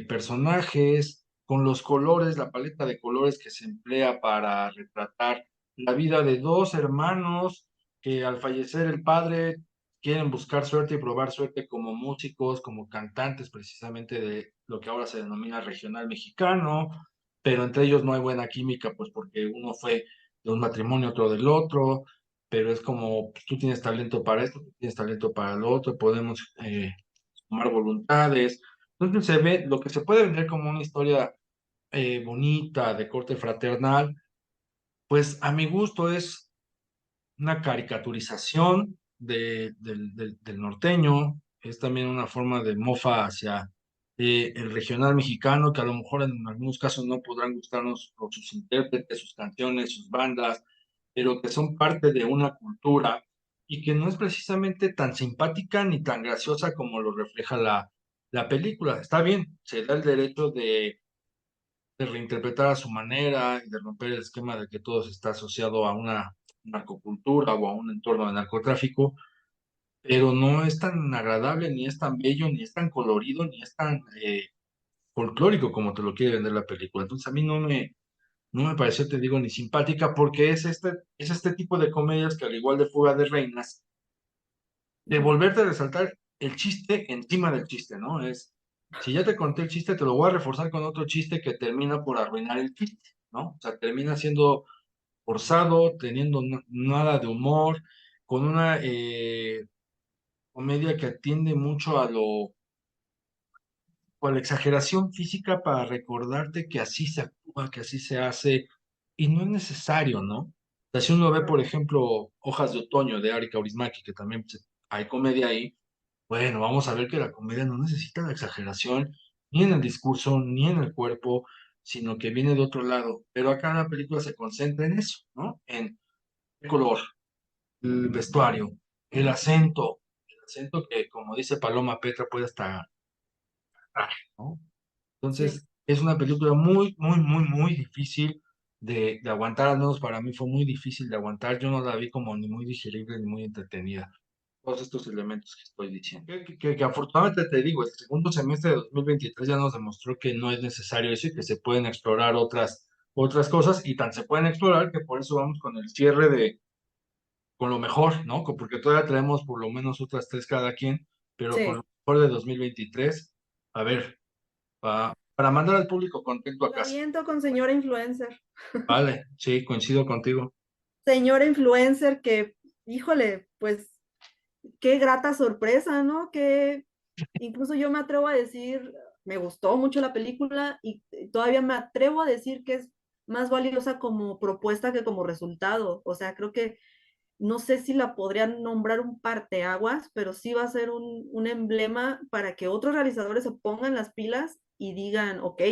personajes, con los colores, la paleta de colores que se emplea para retratar la vida de dos hermanos que al fallecer el padre quieren buscar suerte y probar suerte como músicos, como cantantes precisamente de lo que ahora se denomina regional mexicano, pero entre ellos no hay buena química, pues porque uno fue de un matrimonio, otro del otro, pero es como pues, tú tienes talento para esto, tú tienes talento para lo otro, podemos sumar voluntades. Entonces se ve lo que se puede vender como una historia bonita, de corte fraternal, pues a mi gusto es una caricaturización del norteño, es también una forma de mofa hacia el regional mexicano, que a lo mejor en algunos casos no podrán gustarnos por sus intérpretes, sus canciones, sus bandas, pero que son parte de una cultura y que no es precisamente tan simpática ni tan graciosa como lo refleja la película. Está bien, se da el derecho de reinterpretar a su manera y de romper el esquema de que todo está asociado a una narcocultura o a un entorno de narcotráfico, pero no es tan agradable, ni es tan bello, ni es tan colorido, ni es tan folclórico como te lo quiere vender la película. Entonces a mí no me pareció, te digo, ni simpática, porque es este tipo de comedias que al igual de Fuga de Reinas, de ujú. volverte a resaltar el chiste encima del chiste, ¿no? Si ya te conté el chiste, te lo voy a reforzar con otro chiste que termina por arruinar el chiste, ¿no? O sea, termina siendo forzado, teniendo nada de humor, con una comedia que atiende mucho a la exageración física para recordarte que así se actúa, que así se hace, y no es necesario, ¿no? O sea, si uno ve, por ejemplo, Hojas de Otoño de Ari Kaurismäki, que también hay comedia ahí, bueno, vamos a ver que la comedia no necesita la exageración ni en el discurso, ni en el cuerpo, sino que viene de otro lado. Pero acá la película se concentra en eso, ¿no? En el color, el vestuario, el acento que, como dice Paloma Petra, puede hasta, ¿no? Sí. Entonces, es una película muy, muy, muy, muy difícil de aguantar, al menos para mí fue muy difícil de aguantar. Yo no la vi como ni muy digerible ni muy entretenida. Todos estos elementos que estoy diciendo. Que afortunadamente te digo, el segundo semestre de 2023 ya nos demostró que no es necesario eso y que se pueden explorar otras cosas y tan se pueden explorar que por eso vamos con el cierre con lo mejor, ¿no? Porque todavía traemos por lo menos otras tres cada quien, pero con Sí. lo mejor de 2023, a ver, para mandar al público contento a Lo casa. aviento con señora influencer. Vale, sí, coincido contigo. Señora influencer que, híjole, pues qué grata sorpresa, ¿no? Que incluso yo me atrevo a decir, me gustó mucho la película y todavía me atrevo a decir que es más valiosa como propuesta que como resultado. O sea, creo que no sé si la podrían nombrar un parteaguas, pero sí va a ser un emblema para que otros realizadores se pongan las pilas y digan, ok,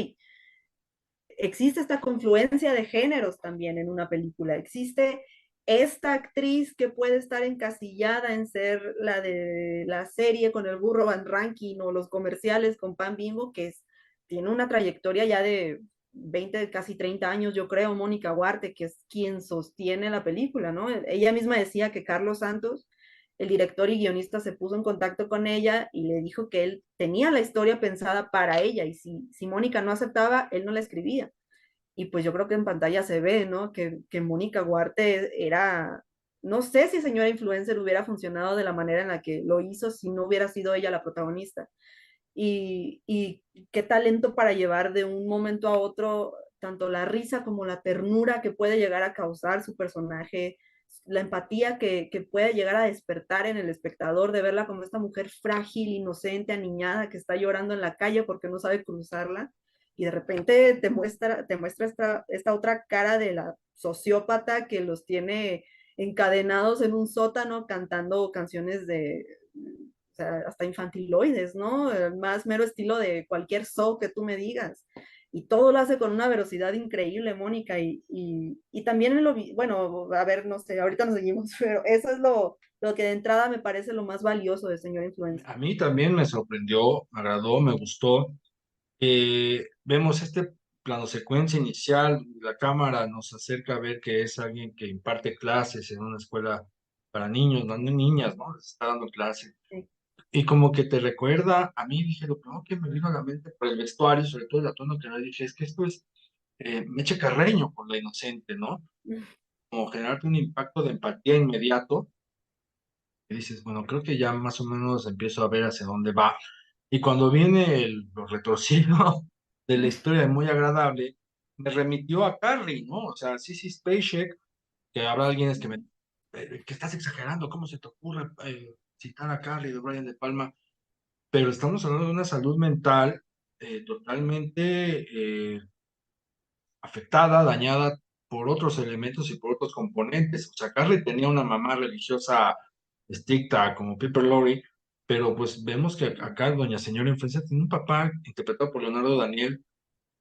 existe esta confluencia de géneros también en una película. Existe esta actriz que puede estar encasillada en ser la de la serie con el burro Van Rankin o los comerciales con Pan Bimbo, tiene una trayectoria ya de 20, casi 30 años, yo creo, Mónica Huarte, que es quien sostiene la película, ¿no? Ella misma decía que Carlos Santos, el director y guionista, se puso en contacto con ella y le dijo que él tenía la historia pensada para ella y si Mónica no aceptaba, él no la escribía. Y pues yo creo que en pantalla se ve, ¿no? Que Mónica Huarte era, no sé si señora influencer hubiera funcionado de la manera en la que lo hizo si no hubiera sido ella la protagonista. Y qué talento para llevar de un momento a otro tanto la risa como la ternura que puede llegar a causar su personaje, la empatía que puede llegar a despertar en el espectador de verla como esta mujer frágil, inocente, aniñada que está llorando en la calle porque no sabe cruzarla y de repente te muestra esta otra cara de la sociópata que los tiene encadenados en un sótano cantando canciones o sea, hasta infantiloides, ¿no? El más mero estilo de cualquier show que tú me digas. Y todo lo hace con una velocidad increíble, Mónica. Y también bueno, a ver, no sé, ahorita nos seguimos, pero eso es lo que de entrada me parece lo más valioso de Señor Influencer. A mí también me sorprendió, me agradó, me gustó. Vemos este plano secuencia inicial, la cámara nos acerca a ver que es alguien que imparte clases en una escuela para niños, no niñas, ¿no? Les está dando clase. Sí. Y como que te recuerda, a mí dije, lo primero que me vino a la mente por el vestuario, sobre todo el atuendo que le dije, es que esto es Meche Carreño por la inocente, ¿no? Como generarte un impacto de empatía inmediato, y dices, bueno, creo que ya más o menos empiezo a ver hacia dónde va. Y cuando viene lo retorcido de la historia de muy agradable, me remitió a Carrie, ¿no? O sea, Sissy Spacek, que habrá alguien que que estás exagerando, ¿cómo se te ocurre citar a Carrie de Brian De Palma? Pero estamos hablando de una salud mental totalmente afectada, dañada por otros elementos y por otros componentes. O sea, Carrie tenía una mamá religiosa estricta como Piper Laurie, pero pues vemos que acá Doña Señora Influencia tiene un papá interpretado por Leonardo Daniel,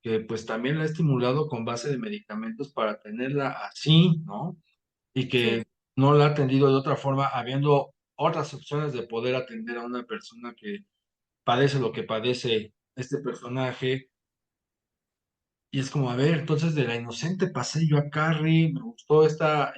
que pues también la ha estimulado con base de medicamentos para tenerla así, ¿no? Y que Sí. no la ha atendido de otra forma, habiendo otras opciones de poder atender a una persona que padece lo que padece este personaje. Y es como, a ver, entonces de la inocente pasé yo a Carrie, me gustó esta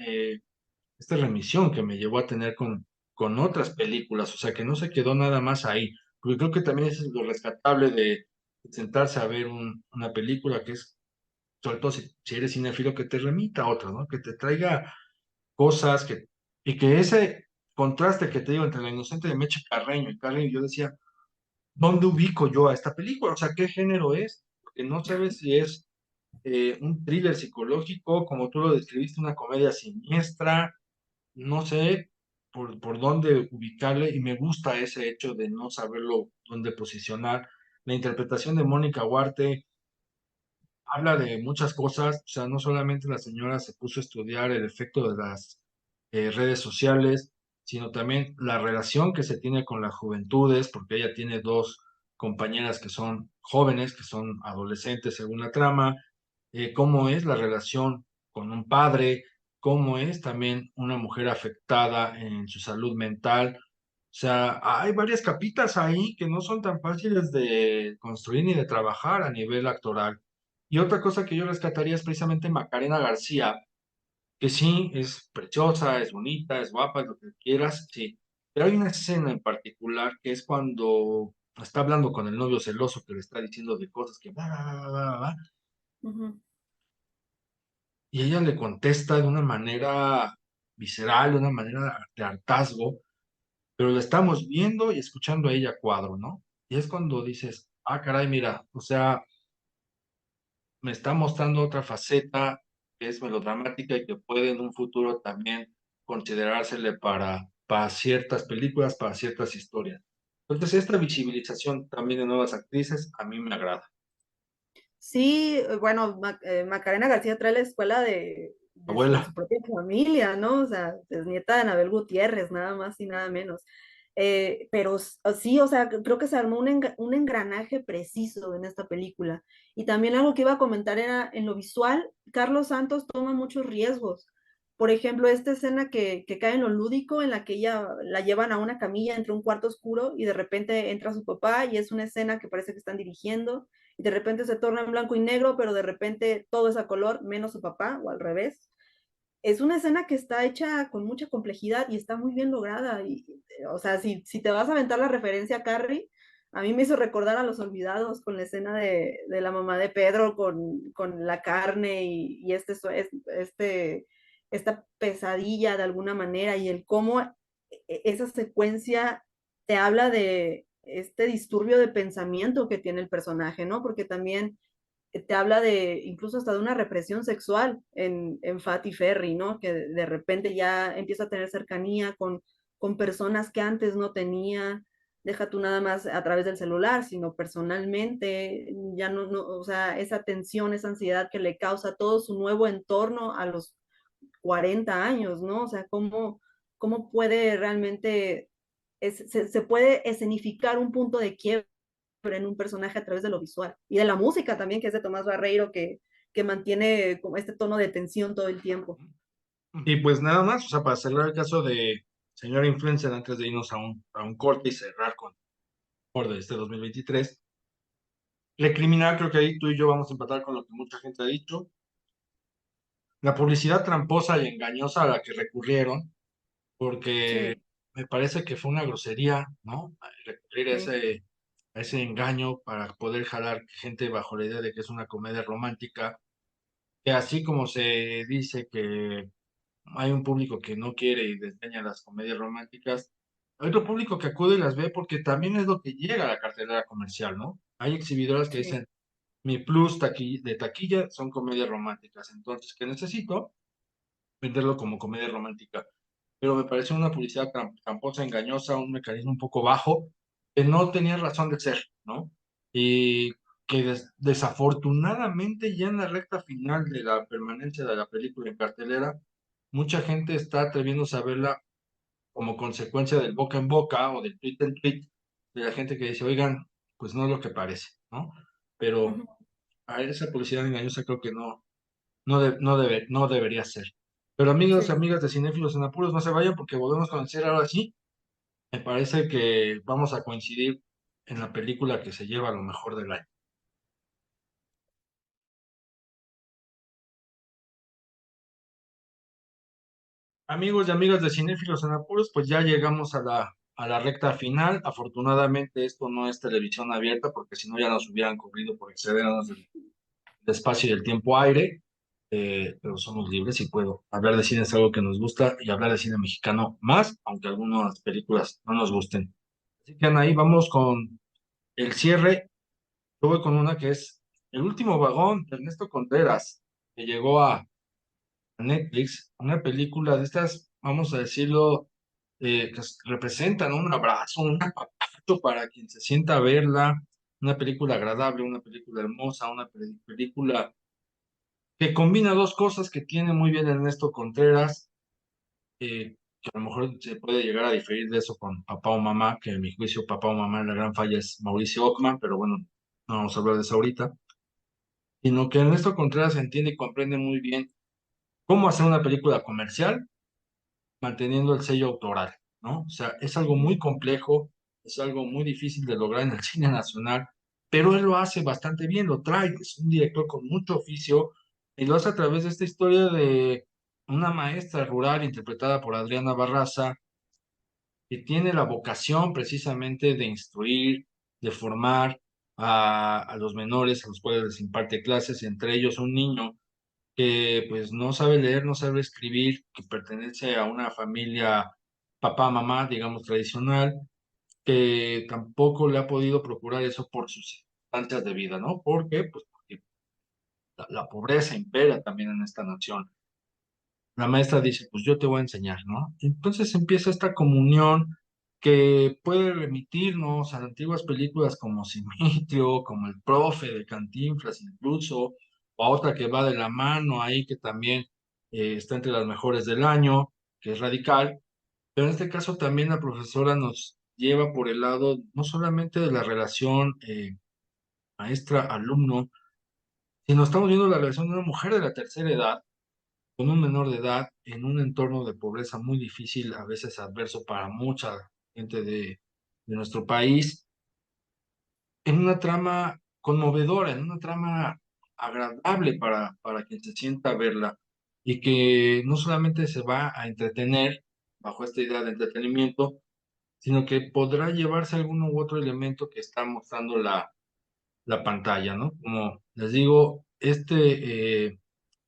remisión que me llevó a tener con otras películas, o sea, que no se quedó nada más ahí, porque creo que también es lo rescatable de sentarse a ver una película que es, sobre todo si eres cinéfilo, que te remita a otra, ¿no? Que te traiga cosas y que contraste que te digo entre La Inocente de Meche Carreño y Carreño, yo decía, ¿dónde ubico yo a esta película? O sea, ¿qué género es? Porque no sabes si es un thriller psicológico, como tú lo describiste, una comedia siniestra, no sé por dónde ubicarle y me gusta ese hecho de no saberlo dónde posicionar. La interpretación de Mónica Huarte habla de muchas cosas, o sea, no solamente la señora se puso a estudiar el efecto de las redes sociales, sino también la relación que se tiene con las juventudes, porque ella tiene dos compañeras que son jóvenes, que son adolescentes según la trama, cómo es la relación con un padre, cómo es también una mujer afectada en su salud mental. O sea, hay varias capitas ahí que no son tan fáciles de construir ni de trabajar a nivel actoral. Y otra cosa que yo rescataría es precisamente Macarena García, que sí, es preciosa, es bonita, es guapa, es lo que quieras, sí. Pero hay una escena en particular que es cuando está hablando con el novio celoso que le está diciendo de cosas que bla, bla, bla, bla, bla, Ujú. y ella le contesta de una manera visceral, de una manera de hartazgo, pero la estamos viendo y escuchando a ella a cuadro, ¿no? Y es cuando dices, ah, caray, mira, o sea, me está mostrando otra faceta que es melodramática y que puede en un futuro también considerársele para ciertas películas, para ciertas historias. Entonces, esta visibilización también de nuevas actrices a mí me agrada. Sí, bueno, Macarena García trae la escuela de Abuela. su propia familia, ¿no? O sea, es nieta de Anabel Gutiérrez, nada más y nada menos. Pero sí, o sea, creo que se armó un engranaje preciso en esta película. Y también algo que iba a comentar era, en lo visual, Carlos Santos toma muchos riesgos. Por ejemplo, esta escena que cae en lo lúdico, en la que ella la llevan a una camilla entre un cuarto oscuro y de repente entra su papá y es una escena que parece que están dirigiendo y de repente se torna en blanco y negro, pero de repente todo es a color, menos su papá, o al revés. Es una escena que está hecha con mucha complejidad y está muy bien lograda. Y, o sea, si te vas a aventar la referencia a Carrie, a mí me hizo recordar a Los Olvidados con la escena de la mamá de Pedro con la carne y esta pesadilla de alguna manera y el cómo esa secuencia te habla de este disturbio de pensamiento que tiene el personaje, ¿no? Porque también te habla de incluso hasta de una represión sexual en Fatty Ferry, ¿no? Que de repente ya empieza a tener cercanía con personas que antes no tenía, deja tú nada más a través del celular, sino personalmente, ya no, o sea, esa tensión, esa ansiedad que le causa todo su nuevo entorno a los 40 años, ¿no? O sea, cómo puede realmente, se puede escenificar un punto de quiebre en un personaje a través de lo visual y de la música también, que es de Tomás Barreiro, que mantiene como este tono de tensión todo el tiempo. Y pues nada más, o sea, para cerrar el caso de señora influencer, antes de irnos a un corte y cerrar con por de este 2023, recriminar, creo que ahí tú y yo vamos a empatar con lo que mucha gente ha dicho. La publicidad tramposa y engañosa a la que recurrieron, porque Sí, me parece que fue una grosería, ¿no? Recurrir sí. a ese engaño para poder jalar gente bajo la idea de que es una comedia romántica, que así como se dice que hay un público que no quiere y desdeña las comedias románticas, hay otro público que acude y las ve porque también es lo que llega a la cartelera comercial, ¿no? Hay exhibidoras que Sí. dicen, mi plus de taquilla son comedias románticas, entonces, ¿qué necesito? Venderlo como comedia romántica. Pero me parece una publicidad tramposa, engañosa, un mecanismo un poco bajo, que no tenía razón de ser, ¿no? Y que desafortunadamente ya en la recta final de la permanencia de la película en cartelera, mucha gente está atreviéndose a verla como consecuencia del boca en boca o del tweet en tweet, de la gente que dice, oigan, pues no es lo que parece, ¿no? Pero Ujú. a esa publicidad engañosa creo que no debería ser. Pero amigos y Sí. amigas de Cinéfilos en Apuros, no se vayan porque volvemos con el cierre ahora sí. Me parece que vamos a coincidir en la película que se lleva lo mejor del año. Amigos y amigas de Cinéfilos en Apuros, pues ya llegamos a la recta final. Afortunadamente esto no es televisión abierta porque si no ya nos hubieran cubrido por excedernos del espacio y del tiempo aire. pero somos libres y puedo hablar de cine es algo que nos gusta y hablar de cine mexicano más, aunque algunas películas no nos gusten. Así que Anaí, vamos con el cierre. Yo voy con una que es El último vagón de Ernesto Contreras, que llegó a Netflix, una película de estas, vamos a decirlo, representan un abrazo, un apapacho para quien se sienta a verla, una película agradable, una película hermosa, una película que combina dos cosas que tiene muy bien Ernesto Contreras, que a lo mejor se puede llegar a diferir de eso con Papá o Mamá, que en mi juicio Papá o Mamá la gran falla es Mauricio Ockman, pero bueno, no vamos a hablar de eso ahorita, sino que Ernesto Contreras entiende y comprende muy bien cómo hacer una película comercial manteniendo el sello autoral, ¿no? O sea, es algo muy complejo, es algo muy difícil de lograr en el cine nacional, pero él lo hace bastante bien, lo trae, es un director con mucho oficio y lo hace a través de esta historia de una maestra rural interpretada por Adriana Barraza, que tiene la vocación precisamente de instruir, de formar a los menores a los cuales les imparte clases, entre ellos un niño que pues no sabe leer, no sabe escribir, que pertenece a una familia papá, mamá, digamos, tradicional, que tampoco le ha podido procurar eso por sus circunstancias de vida, ¿no? ¿Por qué? Pues porque la pobreza impera también en esta nación. La maestra dice, pues yo te voy a enseñar, ¿no? Entonces empieza esta comunión que puede remitirnos a antiguas películas como Simitrio, como El Profe de Cantinflas incluso, o a otra que va de la mano ahí que también está entre las mejores del año, que es Radical, pero en este caso también la profesora nos lleva por el lado no solamente de la relación maestra-alumno, sino estamos viendo la relación de una mujer de la tercera edad con un menor de edad en un entorno de pobreza muy difícil, a veces adverso para mucha gente de nuestro país, en una trama conmovedora, en una trama agradable para quien se sienta a verla y que no solamente se va a entretener bajo esta idea de entretenimiento, sino que podrá llevarse algún u otro elemento que está mostrando la pantalla, ¿no? Como les digo,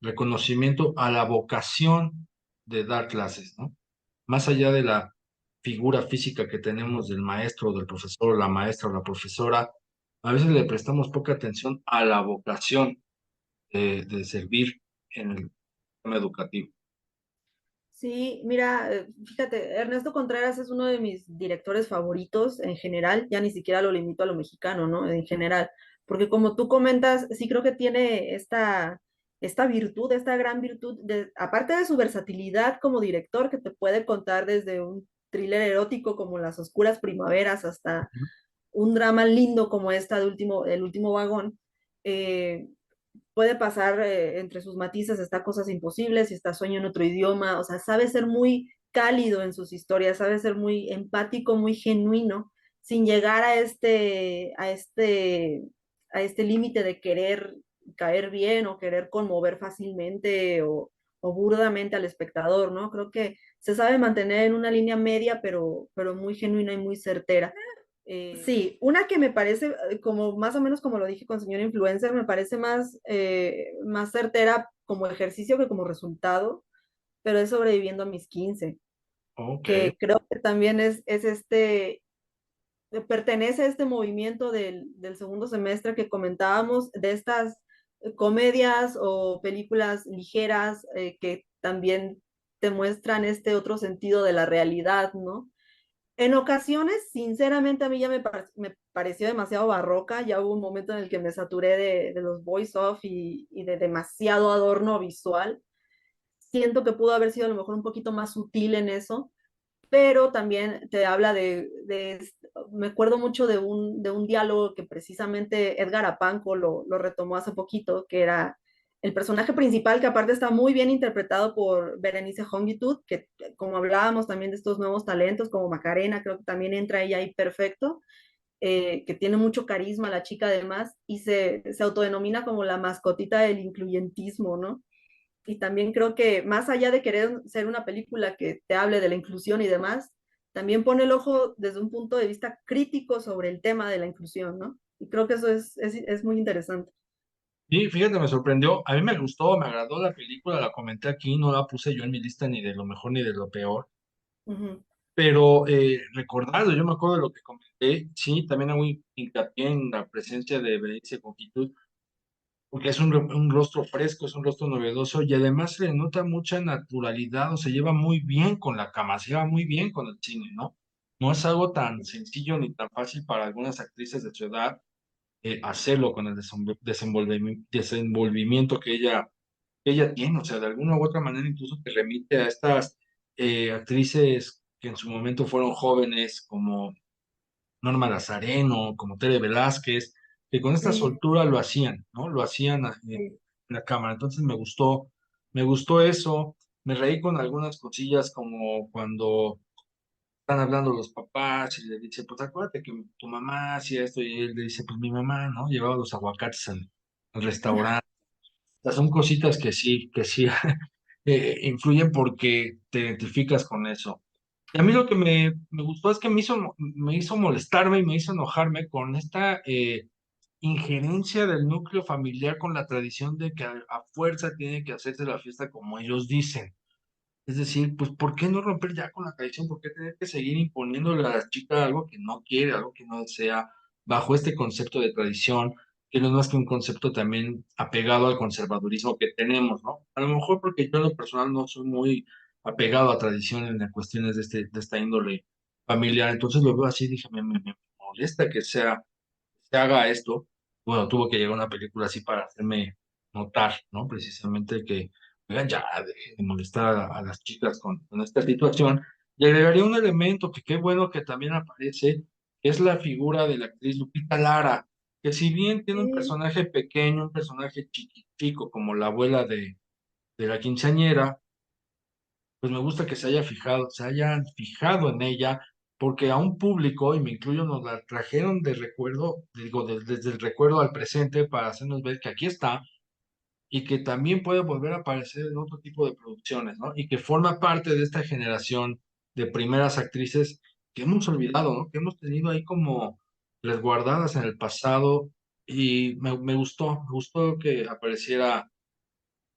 reconocimiento a la vocación de dar clases, ¿no? Más allá de la figura física que tenemos del maestro, del profesor, la maestra o la profesora, a veces le prestamos poca atención a la vocación de servir en el sistema educativo. Sí, mira, fíjate, Ernesto Contreras es uno de mis directores favoritos en general, ya ni siquiera lo limito a lo mexicano, ¿no? En general, porque como tú comentas, sí creo que tiene esta virtud, esta gran virtud, aparte de su versatilidad como director, que te puede contar desde un thriller erótico como Las Oscuras Primaveras hasta un drama lindo como esta de El Último Vagón. eh, Puede pasar entre sus matices, está Cosas Imposibles y está Sueño en otro idioma, o sea, sabe ser muy cálido en sus historias, sabe ser muy empático, muy genuino, sin llegar a este límite de querer caer bien o querer conmover fácilmente o burdamente al espectador, ¿no? Creo que se sabe mantener en una línea media, pero muy genuina y muy certera. Sí, una que me parece, como más o menos como lo dije con señor influencer, me parece más certera como ejercicio que como resultado, pero es Sobreviviendo a mis 15, Ok, que creo que también pertenece a este movimiento del segundo semestre que comentábamos, de estas comedias o películas ligeras que también te muestran este otro sentido de la realidad, ¿no? En ocasiones, sinceramente, a mí ya me pareció demasiado barroca. Ya hubo un momento en el que me saturé de los voice-off y de demasiado adorno visual. Siento que pudo haber sido a lo mejor un poquito más sutil en eso, pero también te habla me acuerdo mucho de un diálogo que precisamente Edgar Apanco lo retomó hace poquito, que era el personaje principal, que aparte está muy bien interpretado por Berenice Hongitud, que como hablábamos también de estos nuevos talentos, como Macarena, creo que también entra ella ahí perfecto, que tiene mucho carisma la chica además, y se autodenomina como la mascotita del incluyentismo, ¿no? Y también creo que más allá de querer ser una película que te hable de la inclusión y demás, también pone el ojo desde un punto de vista crítico sobre el tema de la inclusión, ¿no? Y creo que eso es muy interesante. Y fíjate, me sorprendió, a mí me gustó, me agradó la película, la comenté aquí, no la puse yo en mi lista ni de lo mejor ni de lo peor, Ujú. pero recordando, yo me acuerdo de lo que comenté, sí, también hago hincapié en la presencia de Berenice Conquitud, porque es un rostro fresco, es un rostro novedoso y además se le nota mucha naturalidad, o se lleva muy bien con la cama, se lleva muy bien con el cine, ¿no? No es algo tan sencillo ni tan fácil para algunas actrices de su edad hacerlo con el desenvolvimiento que ella tiene, o sea, de alguna u otra manera incluso te remite a estas actrices que en su momento fueron jóvenes, como Norma Lazareno, como Tere Velázquez, que con esta Sí, soltura lo hacían, ¿no? Lo hacían sí. en la cámara. Entonces me gustó eso, me reí con algunas cosillas como cuando están hablando los papás y le dice, pues acuérdate que tu mamá hacía esto y él le dice, pues mi mamá, ¿no? Llevaba los aguacates al restaurante. O sea, son cositas que sí influyen porque te identificas con eso. Y a mí lo que me gustó es que me hizo molestarme y me hizo enojarme con esta injerencia del núcleo familiar con la tradición de que a fuerza tiene que hacerse la fiesta como ellos dicen. Es decir, pues, ¿por qué no romper ya con la tradición? ¿Por qué tener que seguir imponiéndole a la chica algo que no quiere, algo que no desea, bajo este concepto de tradición, que no es más que un concepto también apegado al conservadurismo que tenemos, ¿no? A lo mejor porque yo en lo personal no soy muy apegado a tradiciones ni a cuestiones de esta índole familiar, entonces lo veo así, dije, me molesta que se haga esto. Bueno, tuvo que llegar una película así para hacerme notar, ¿no? Precisamente que, oigan, ya dejen de molestar a las chicas con esta situación. Y agregaría un elemento que qué bueno que también aparece, que es la figura de la actriz Lupita Lara, que si bien tiene un Sí. personaje pequeño, un personaje chiquitico, como la abuela de la quinceañera, pues me gusta que se hayan fijado en ella, porque a un público, y me incluyo, nos la trajeron de recuerdo, digo, desde el recuerdo al presente para hacernos ver que aquí está y que también puede volver a aparecer en otro tipo de producciones, ¿no? Y que forma parte de esta generación de primeras actrices que hemos olvidado, ¿no? Que hemos tenido ahí como resguardadas en el pasado y me gustó que apareciera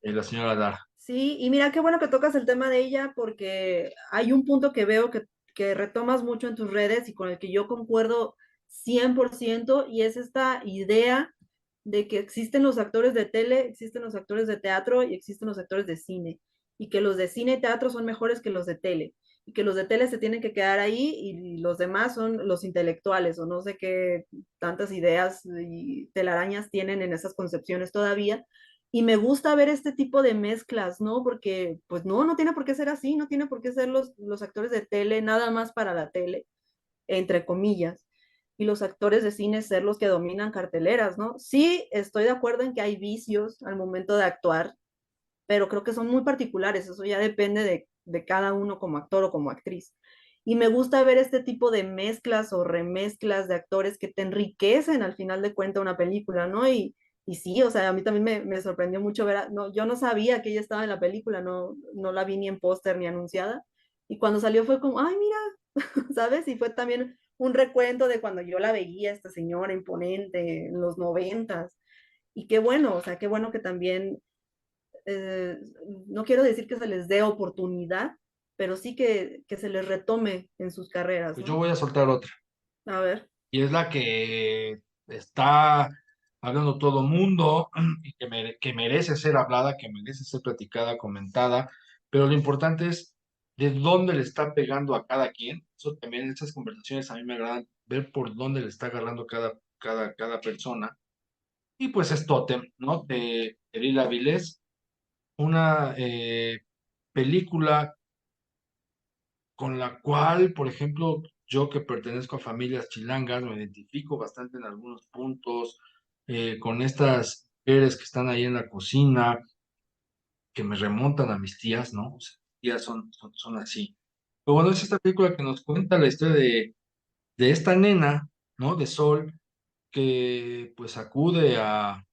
la señora Lara. Sí, y mira qué bueno que tocas el tema de ella porque hay un punto que veo que retomas mucho en tus redes y con el que yo concuerdo 100% y es esta idea de que existen los actores de tele, existen los actores de teatro y existen los actores de cine y que los de cine y teatro son mejores que los de tele y que los de tele se tienen que quedar ahí y los demás son los intelectuales o no sé qué tantas ideas y telarañas tienen en esas concepciones todavía y me gusta ver este tipo de mezclas, ¿no? Porque, pues no, no tiene por qué ser así, no tiene por qué ser los actores de tele nada más para la tele, entre comillas, y los actores de cine ser los que dominan carteleras, ¿no? Sí, estoy de acuerdo en que hay vicios al momento de actuar, pero creo que son muy particulares, eso ya depende de cada uno como actor o como actriz. Y me gusta ver este tipo de mezclas o remezclas de actores que te enriquecen al final de cuentas una película, ¿no? Y sí, o sea, a mí también me sorprendió mucho ver, no, yo no sabía que ella estaba en la película, no, no la vi ni en póster ni anunciada. Y cuando salió fue como, ay, mira, ¿sabes? Y fue también un recuento de cuando yo la veía, esta señora imponente en los 90s. Y qué bueno, o sea, qué bueno que también eh, no quiero decir que se les dé oportunidad, pero sí que se les retome en sus carreras, Pues yo ¿no? voy a soltar otra. A ver, Y es la que está hablando todo mundo y que merece ser hablada, que merece ser platicada, comentada, pero lo importante es de dónde le está pegando a cada quien. Eso también en estas conversaciones a mí me agradan ver por dónde le está agarrando cada persona. Y pues es Totem, ¿no? De Lila Vilés, una película con la cual, por ejemplo, yo que pertenezco a familias chilangas, me identifico bastante en algunos puntos, con estas mujeres que están ahí en la cocina, que me remontan a mis tías, ¿no? O sea, mis tías son así. Pero bueno, es esta película que nos cuenta la historia de esta nena, ¿no? De Sol, que pues acude a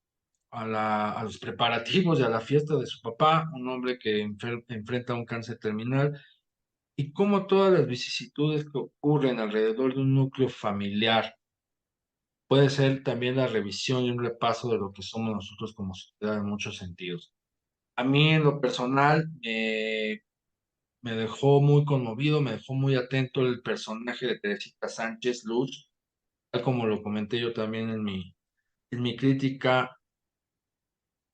los preparativos y a la fiesta de su papá, un hombre que enfrenta un cáncer terminal y cómo todas las vicisitudes que ocurren alrededor de un núcleo familiar puede ser también la revisión y un repaso de lo que somos nosotros como sociedad en muchos sentidos. A mí en lo personal me dejó muy conmovido, me dejó muy atento el personaje de Teresita Sánchez Luz, tal como lo comenté yo también en mi crítica,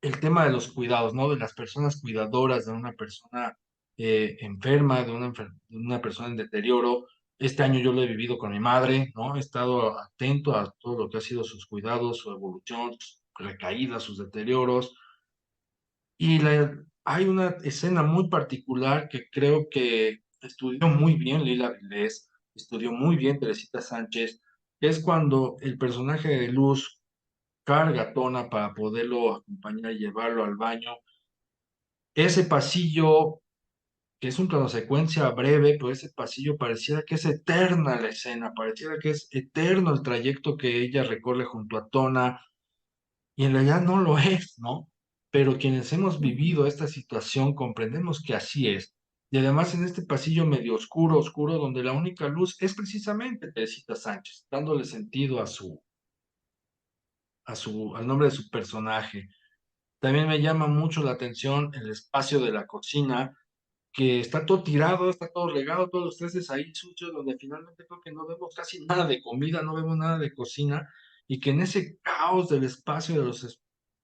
el tema de los cuidados, ¿no? De las personas cuidadoras, de una persona enferma, de una persona en deterioro. Este año yo lo he vivido con mi madre, ¿no? He estado atento a todo lo que ha sido sus cuidados, su evolución, sus recaídas, sus deterioros. Hay una escena muy particular que creo que estudió muy bien Lila Vilés, estudió muy bien Teresita Sánchez, que es cuando el personaje de Luz carga a Tona para poderlo acompañar y llevarlo al baño. Ese pasillo, que es un plano secuencia breve, pero ese pasillo pareciera que es eterna la escena, pareciera que es eterno el trayecto que ella recorre junto a Tona, y en realidad no lo es, ¿no? Pero quienes hemos Ujú. vivido esta situación comprendemos que así es. Y además en este pasillo medio oscuro, oscuro, donde la única luz es precisamente Teresita Sánchez, dándole sentido al nombre de su personaje. También me llama mucho la atención el espacio de la cocina, que está todo tirado, está todo regado, todos los trastes ahí sucios, donde finalmente creo que no vemos casi nada de comida, no vemos nada de cocina, y que en ese caos del espacio de los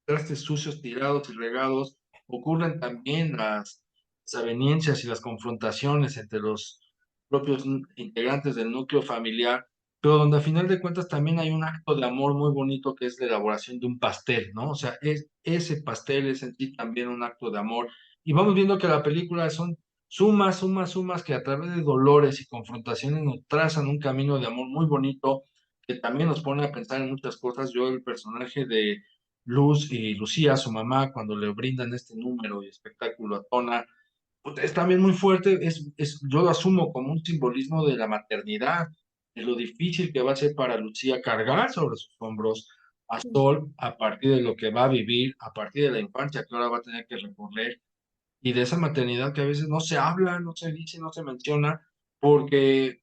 trastes sucios tirados y regados ocurren también las desavenencias y las confrontaciones entre los propios integrantes del núcleo familiar, pero donde a final de cuentas también hay un acto de amor muy bonito que es la elaboración de un pastel, ¿no? O sea, ese pastel es en sí también un acto de amor. Y vamos viendo que la película son sumas, sumas, sumas que a través de dolores y confrontaciones nos trazan un camino de amor muy bonito que también nos pone a pensar en muchas cosas. Yo, el personaje de Luz y Lucía, su mamá, cuando le brindan este número y espectáculo a Tona, pues, es también muy fuerte, yo lo asumo como un simbolismo de la maternidad, de lo difícil que va a ser para Lucía cargar sobre sus hombros a Sol a partir de lo que va a vivir, a partir de la infancia que ahora va a tener que recorrer, y de esa maternidad que a veces no se habla, no se dice, no se menciona, porque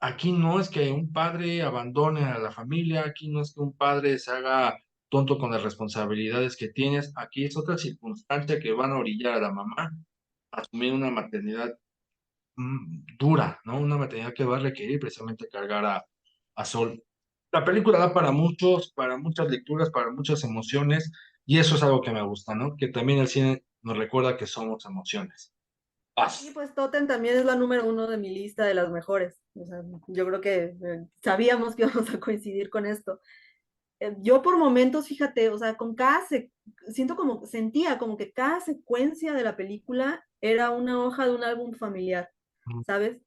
aquí no es que un padre abandone a la familia, aquí no es que un padre se haga tonto con las responsabilidades que tienes, aquí es otra circunstancia que van a orillar a la mamá a asumir una maternidad dura, ¿no? Una maternidad que va a requerir precisamente cargar a Sol. La película da para muchos, para muchas lecturas, para muchas emociones, y eso es algo que me gusta, ¿no? Que también el cine nos recuerda que somos emociones. Y Paz. pues Totem también es la número uno de mi lista de las mejores. O sea, yo creo que sabíamos que íbamos a coincidir con esto. Yo por momentos, fíjate, o sea, sentía como que cada secuencia de la película era una hoja de un álbum familiar, ¿sabes?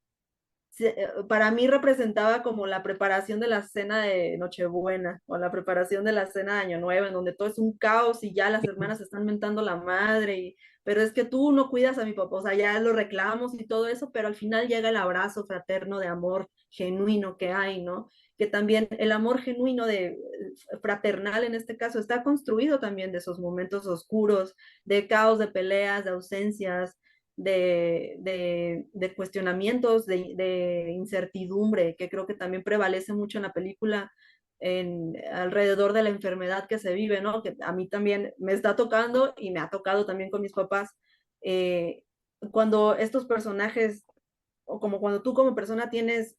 Para mí representaba como la preparación de la cena de Nochebuena o la preparación de la cena de Año Nuevo, en donde todo es un caos y ya las hermanas están mentando la madre, pero es que tú no cuidas a mi papá, o sea, ya lo reclamos y todo eso, pero al final llega el abrazo fraterno de amor genuino que hay, ¿no? Que también el amor genuino fraternal en este caso está construido también de esos momentos oscuros, de caos, de peleas, de ausencias, de cuestionamientos, de incertidumbre, que creo que también prevalece mucho en la película alrededor de la enfermedad que se vive, ¿no? Que a mí también me está tocando y me ha tocado también con mis papás. Eh, Cuando estos personajes, o como cuando tú como persona tienes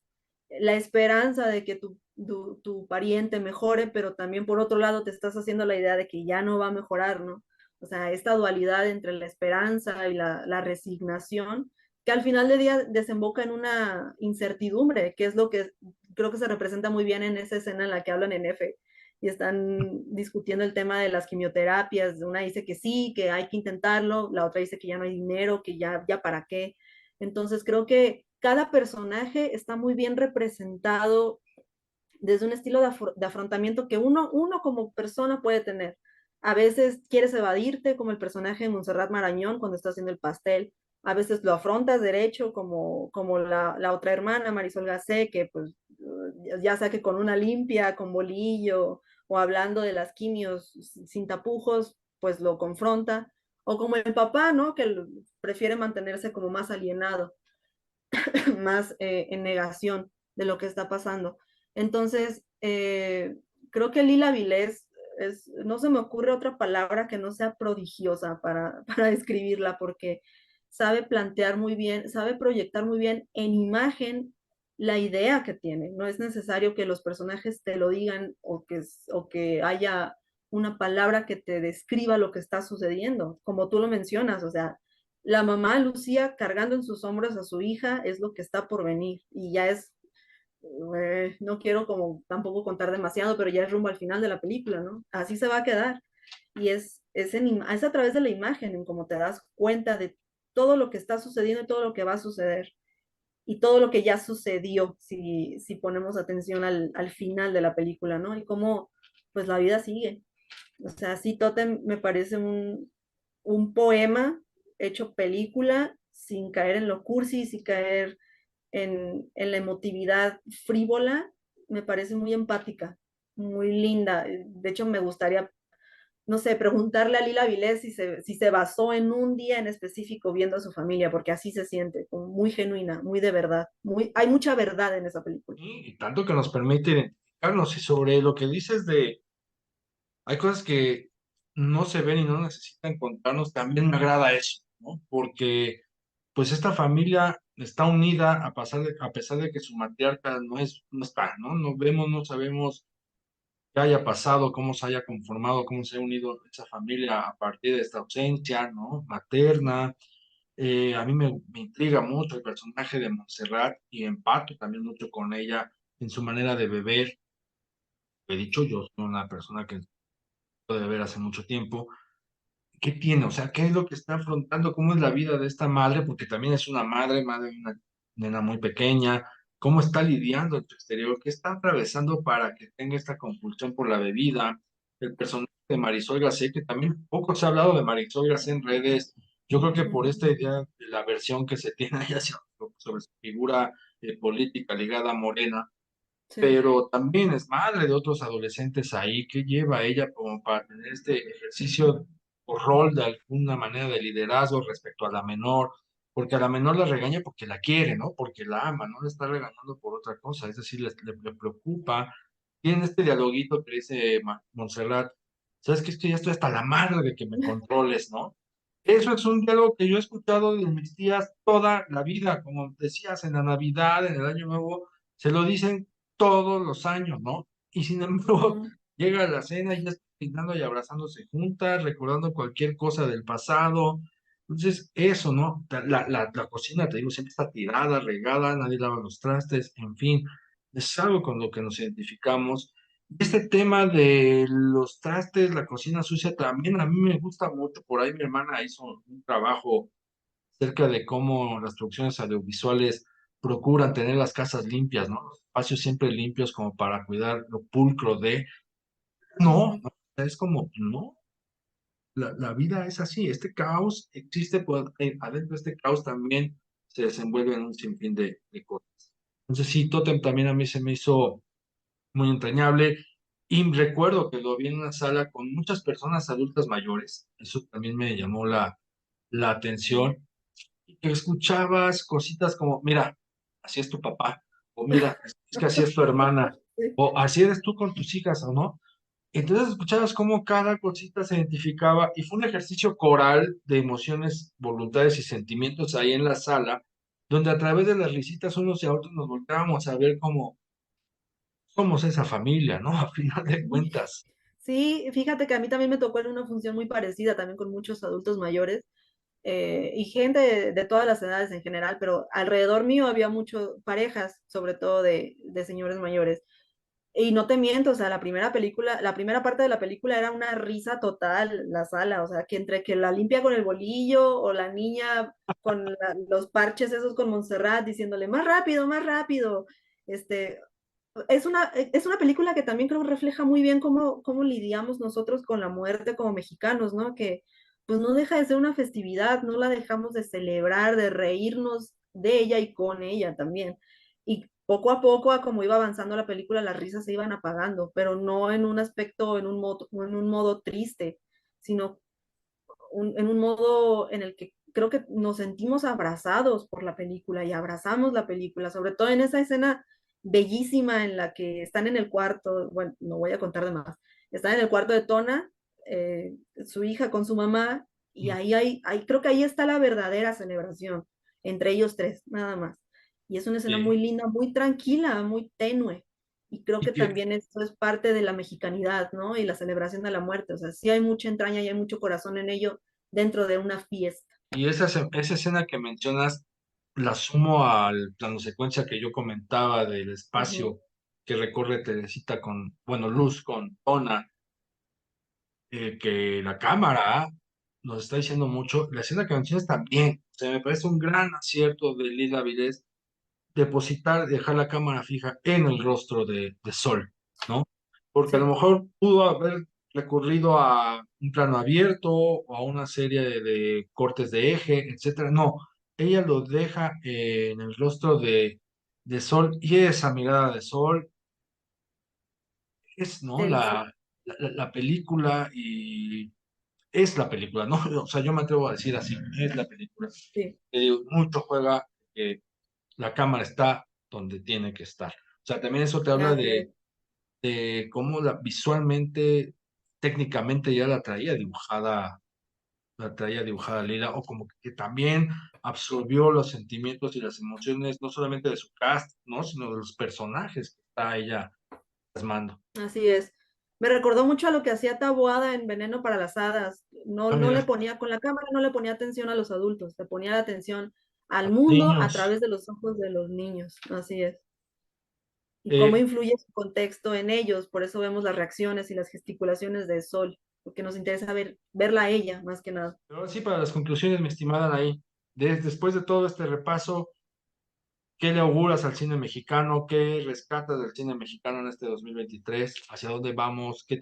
la esperanza de que tu pariente mejore, pero también por otro lado te estás haciendo la idea de que ya no va a mejorar, ¿no? O sea, esta dualidad entre la esperanza y la resignación, que al final del día desemboca en una incertidumbre, que es lo que creo que se representa muy bien en esa escena en la que hablan en F y están discutiendo el tema de las quimioterapias. Una dice que sí, que hay que intentarlo, la otra dice que ya no hay dinero, que ya para qué. Entonces creo que cada personaje está muy bien representado desde un estilo de afrontamiento que uno como persona puede tener. A veces quieres evadirte, como el personaje de Montserrat Marañón cuando está haciendo el pastel. A veces lo afrontas derecho, como la otra hermana, Marisol Gacé, que pues ya sea que con una limpia, con bolillo, o hablando de las quimios sin tapujos, pues lo confronta. O como el papá, ¿no? Que prefiere mantenerse como más alienado, más en negación de lo que está pasando. Entonces, creo que Lila Vilés no se me ocurre otra palabra que no sea prodigiosa para describirla, porque sabe plantear muy bien, sabe proyectar muy bien en imagen la idea que tiene. No es necesario que los personajes te lo digan o que haya una palabra que te describa lo que está sucediendo, como tú lo mencionas, o sea, la mamá Lucía cargando en sus hombros a su hija es lo que está por venir y ya es, no quiero como tampoco contar demasiado, pero ya es rumbo al final de la película, ¿no? Así se va a quedar. Y es a través de la imagen en cómo te das cuenta de todo lo que está sucediendo y todo lo que va a suceder. Y todo lo que ya sucedió, si ponemos atención al final de la película, ¿no? Y cómo, pues la vida sigue. O sea, sí, Totem me parece un poema hecho película sin caer en lo cursi, sin caer en la emotividad frívola, me parece muy empática, muy linda. De hecho, me gustaría, no sé, preguntarle a Lila Vilés si se basó en un día en específico viendo a su familia, porque así se siente, como muy genuina, muy de verdad. Hay mucha verdad en esa película. Y tanto que nos permite identificarnos. Y sobre lo que dices de, hay cosas que no se ven y no necesitan contarnos, también me agrada eso, ¿no? Porque pues esta familia está unida a pesar de que su matriarca no está, ¿no? No vemos, no sabemos qué haya pasado, cómo se haya conformado, cómo se ha unido esa familia a partir de esta ausencia, ¿no? Materna. A mí me intriga mucho el personaje de Montserrat y empato también mucho con ella en su manera de beber. He dicho, yo soy una persona que puede beber hace mucho tiempo. ¿Qué tiene? O sea, ¿qué es lo que está afrontando? ¿Cómo es la vida de esta madre? Porque también es una madre, madre de una nena muy pequeña. ¿Cómo está lidiando en su exterior? ¿Qué está atravesando para que tenga esta compulsión por la bebida? El personaje de Marisol Gacé, que también poco se ha hablado de Marisol Gacé en redes. Yo creo que por esta idea de la versión que se tiene ahí sobre su figura política ligada a Morena, Sí. pero también es madre de otros adolescentes ahí. ¿Qué lleva ella como para tener este ejercicio o rol de alguna manera de liderazgo respecto a la menor? Porque a la menor la regaña porque la quiere, ¿no? Porque la ama, no la está regañando por otra cosa, es decir, le preocupa. Tienen este dialoguito que dice Montserrat, ¿sabes qué? Es que ya estoy hasta la madre de que me controles, ¿no? Eso es un diálogo que yo he escuchado de mis tías toda la vida, como decías, en la Navidad, en el Año Nuevo, se lo dicen todos los años, ¿no? Y sin embargo, Ujú. llega la cena y ya están pintando y abrazándose juntas, recordando cualquier cosa del pasado. Entonces, eso, ¿no? La cocina, te digo, siempre está tirada, regada, nadie lava los trastes, en fin, es algo con lo que nos identificamos. Este tema de los trastes, la cocina sucia, también a mí me gusta mucho. Por ahí mi hermana hizo un trabajo acerca de cómo las producciones audiovisuales procuran tener las casas limpias, ¿no? Los espacios siempre limpios como para cuidar lo pulcro de... No, Ujú. no, es como, no, la vida es así, este caos existe, adentro de este caos también se desenvuelve en un sinfín de cosas. Entonces sí, Totem también a mí se me hizo muy entrañable y recuerdo que lo vi en una sala con muchas personas adultas mayores, eso también me llamó la atención y que escuchabas cositas como, mira, así es tu papá, o mira, es que así es tu hermana, Sí. o así eres tú con tus hijas, ¿o no? Entonces escuchabas cómo cada cosita se identificaba y fue un ejercicio coral de emociones, voluntades y sentimientos ahí en la sala, donde a través de las risitas unos y a otros nos volteábamos a ver cómo somos esa familia, ¿no? A final de cuentas. Sí, fíjate que a mí también me tocó en una función muy parecida, también con muchos adultos mayores y gente de todas las edades en general, pero alrededor mío había muchas parejas, sobre todo de señores mayores. Y no te miento, o sea, la primera parte de la película era una risa total, la sala, o sea, que entre que la limpia con el bolillo o la niña con los parches esos con Montserrat diciéndole más rápido, este, es una película que también creo refleja muy bien cómo lidiamos nosotros con la muerte como mexicanos, ¿no? Que pues no deja de ser una festividad, no la dejamos de celebrar, de reírnos de ella y con ella también. Y poco a poco, a como iba avanzando la película, las risas se iban apagando, pero no en un aspecto, en un modo triste, sino en un modo en el que creo que nos sentimos abrazados por la película y abrazamos la película, sobre todo en esa escena bellísima en la que están en el cuarto, bueno, no voy a contar de más, están en el cuarto de Tona, su hija con su mamá, y creo que ahí está la verdadera celebración, entre ellos tres, nada más. Y es una escena Sí. muy linda, muy tranquila, muy tenue. Y creo que Y que, también esto es parte de la mexicanidad, ¿no? Y la celebración de la muerte. O sea, sí hay mucha entraña y hay mucho corazón en ello dentro de una fiesta. y esa escena que mencionas, la sumo al plano secuencia que yo comentaba del Ujú, espacio que recorre Teresita con, bueno, Luz con Ona, que la cámara nos está diciendo mucho. La escena que mencionas también, o sea, me parece un gran acierto de Lila Vilés depositar, dejar la cámara fija en el rostro de Sol, ¿no? Porque a lo sí, mejor pudo haber recurrido a un plano abierto o a una serie de cortes de eje, etcétera. No, ella lo deja en el rostro de Sol y esa mirada de Sol es, ¿no? delicioso. La película y es la película, ¿no? O sea, yo me atrevo a decir así, es la película. Sí, Te digo, mucho juega que la cámara está donde tiene que estar. O sea, también eso te habla así es. de cómo visualmente, técnicamente ya la traía dibujada Lila, o como que también absorbió los sentimientos y las emociones, no solamente de su cast, ¿no? Sino de los personajes que está ella plasmando. Así es. Me recordó mucho a lo que hacía Taboada en Veneno para las Hadas. No, Ah, no le mira, ponía, con la cámara no le ponía atención a los adultos, le ponía la atención a al los mundo a niños. través de los ojos de los niños. Así es. Y cómo Eh, influye su contexto en ellos. Por eso vemos las reacciones y las gesticulaciones de Sol, porque nos interesa verla a ella más que nada. pero ahora sí, para las conclusiones, mi estimada ahí, después de todo este repaso, ¿qué le auguras al cine mexicano? ¿Qué rescatas del cine mexicano en este 2023? ¿Hacia dónde vamos? ¿Qué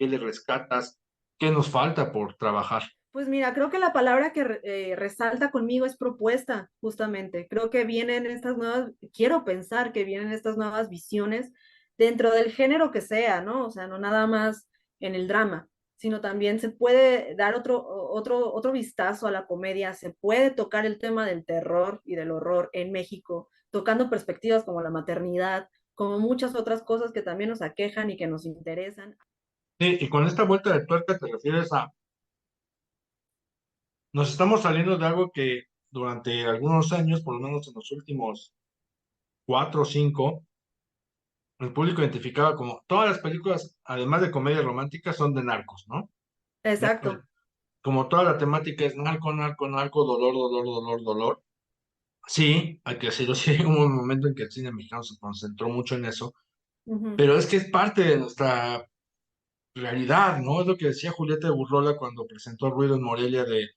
le rescatas? ¿Qué nos falta por trabajar? Pues mira, creo que la palabra que resalta conmigo es propuesta, justamente. Creo que vienen estas nuevas, quiero pensar que vienen estas nuevas visiones dentro del género que sea, ¿no? O sea, no nada más en el drama, sino también se puede dar otro vistazo a la comedia, se puede tocar el tema del terror y del horror en México, tocando perspectivas como la maternidad, como muchas otras cosas que también nos aquejan y que nos interesan. Sí, y con esta vuelta de tuerca te refieres a, nos estamos saliendo de algo que durante algunos años, por lo menos en los últimos 4 o 5, el público identificaba como todas las películas, además de comedias románticas, son de narcos, ¿no? Exacto. Como toda la temática es narco, narco, narco, dolor, dolor, dolor, dolor. Sí, hay que decirlo, sí, hubo un momento en que el cine mexicano se concentró mucho en eso, Ujú. pero es que es parte de nuestra realidad, ¿no? Es lo que decía Julieta de Burrola cuando presentó Ruido en Morelia de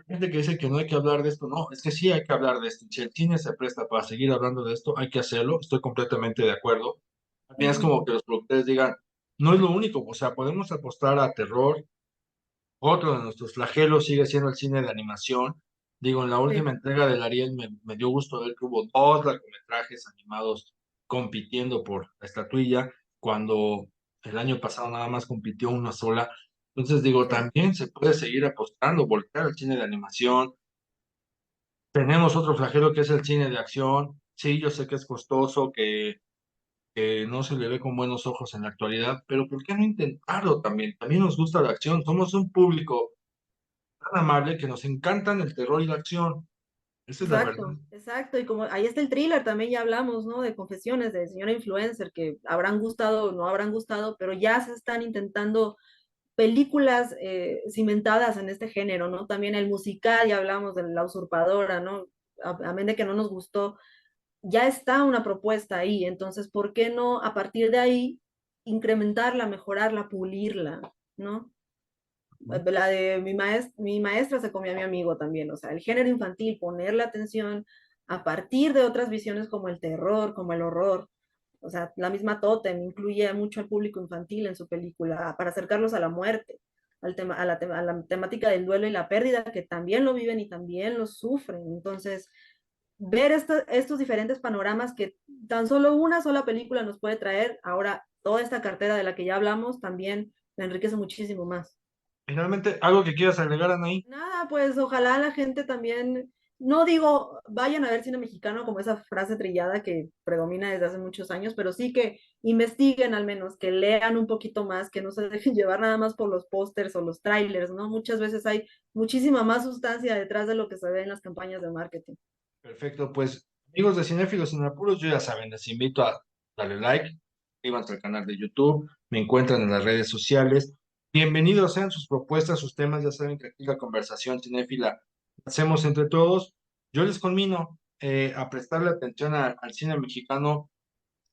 gente que dice que no hay que hablar de esto, no, es que sí hay que hablar de esto. Si el cine se presta para seguir hablando de esto, hay que hacerlo, estoy completamente de acuerdo. También es Ujú. como que los productores digan, no es lo único, o sea, podemos apostar a terror. Otro de nuestros flagelos sigue siendo el cine de animación. Digo, en la Sí. última entrega del Ariel me dio gusto ver que hubo 2 largometrajes animados compitiendo por la estatuilla, cuando el año pasado nada más compitió una sola. Entonces digo, Sí, también se puede seguir apostando, voltear al cine de animación. Tenemos otro flagelo que es el cine de acción. Sí, yo sé que es costoso, que no se le ve con buenos ojos en la actualidad, pero ¿por qué no intentarlo también? También nos gusta la acción, somos un público tan amable que nos encantan el terror y la acción. Esa es la verdad. exacto, exacto. Y como ahí está el thriller, también ya hablamos, ¿no? De confesiones de señora influencer que habrán gustado o no habrán gustado, pero ya se están intentando películas cimentadas en este género, ¿no? También el musical, ya hablamos de La Usurpadora, ¿no? A menos de que no nos gustó, ya está una propuesta ahí. Entonces, ¿por qué no a partir de ahí incrementarla, mejorarla, pulirla, ¿no? La de mi maestra se comía a mi amigo también, o sea, el género infantil, ponerle atención a partir de otras visiones como el terror, como el horror, o sea, la misma Totem incluye mucho al público infantil en su película para acercarlos a la muerte, al tema, a la temática del duelo y la pérdida, que también lo viven y también lo sufren. Entonces, ver estos diferentes panoramas que tan solo una sola película nos puede traer, ahora toda esta cartera de la que ya hablamos también la enriquece muchísimo más. Finalmente, algo que quieras agregar, Anaí. Nada, pues ojalá la gente también no digo, vayan a ver cine mexicano como esa frase trillada que predomina desde hace muchos años, pero sí que investiguen al menos, que lean un poquito más, que no se dejen llevar nada más por los pósters o los trailers, ¿no? Muchas veces hay muchísima más sustancia detrás de lo que se ve en las campañas de marketing. Perfecto, pues amigos de Cinéfilos sin Apuros, yo ya saben, les invito a darle like, suscríbanse al canal de YouTube, me encuentran en las redes sociales. Bienvenidos sean sus propuestas, sus temas, ya saben que aquí la conversación cinéfila la hacemos entre todos. Yo les conmino a prestarle atención al cine mexicano,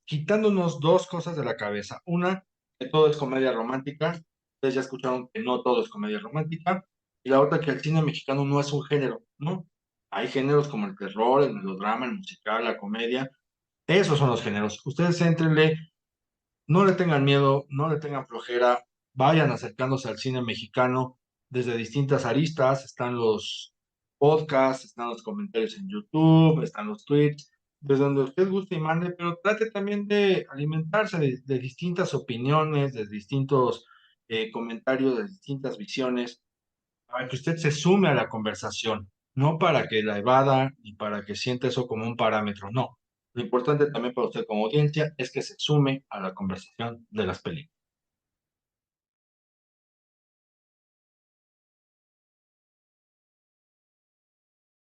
quitándonos dos cosas de la cabeza. Una, que todo es comedia romántica. Ustedes ya escucharon que no todo es comedia romántica. Y la otra, que el cine mexicano no es un género, ¿no? Hay géneros como el terror, el melodrama, el musical, la comedia. Esos son los géneros. Ustedes éntrenle, no le tengan miedo, no le tengan flojera, vayan acercándose al cine mexicano desde distintas aristas. Están los podcasts, están los comentarios en YouTube, están los tweets, desde donde usted guste y mande, pero trate también de alimentarse de distintas opiniones, de distintos comentarios, de distintas visiones, para que usted se sume a la conversación, no para que la evada y para que sienta eso como un parámetro, no. Lo importante también para usted como audiencia es que se sume a la conversación de las películas.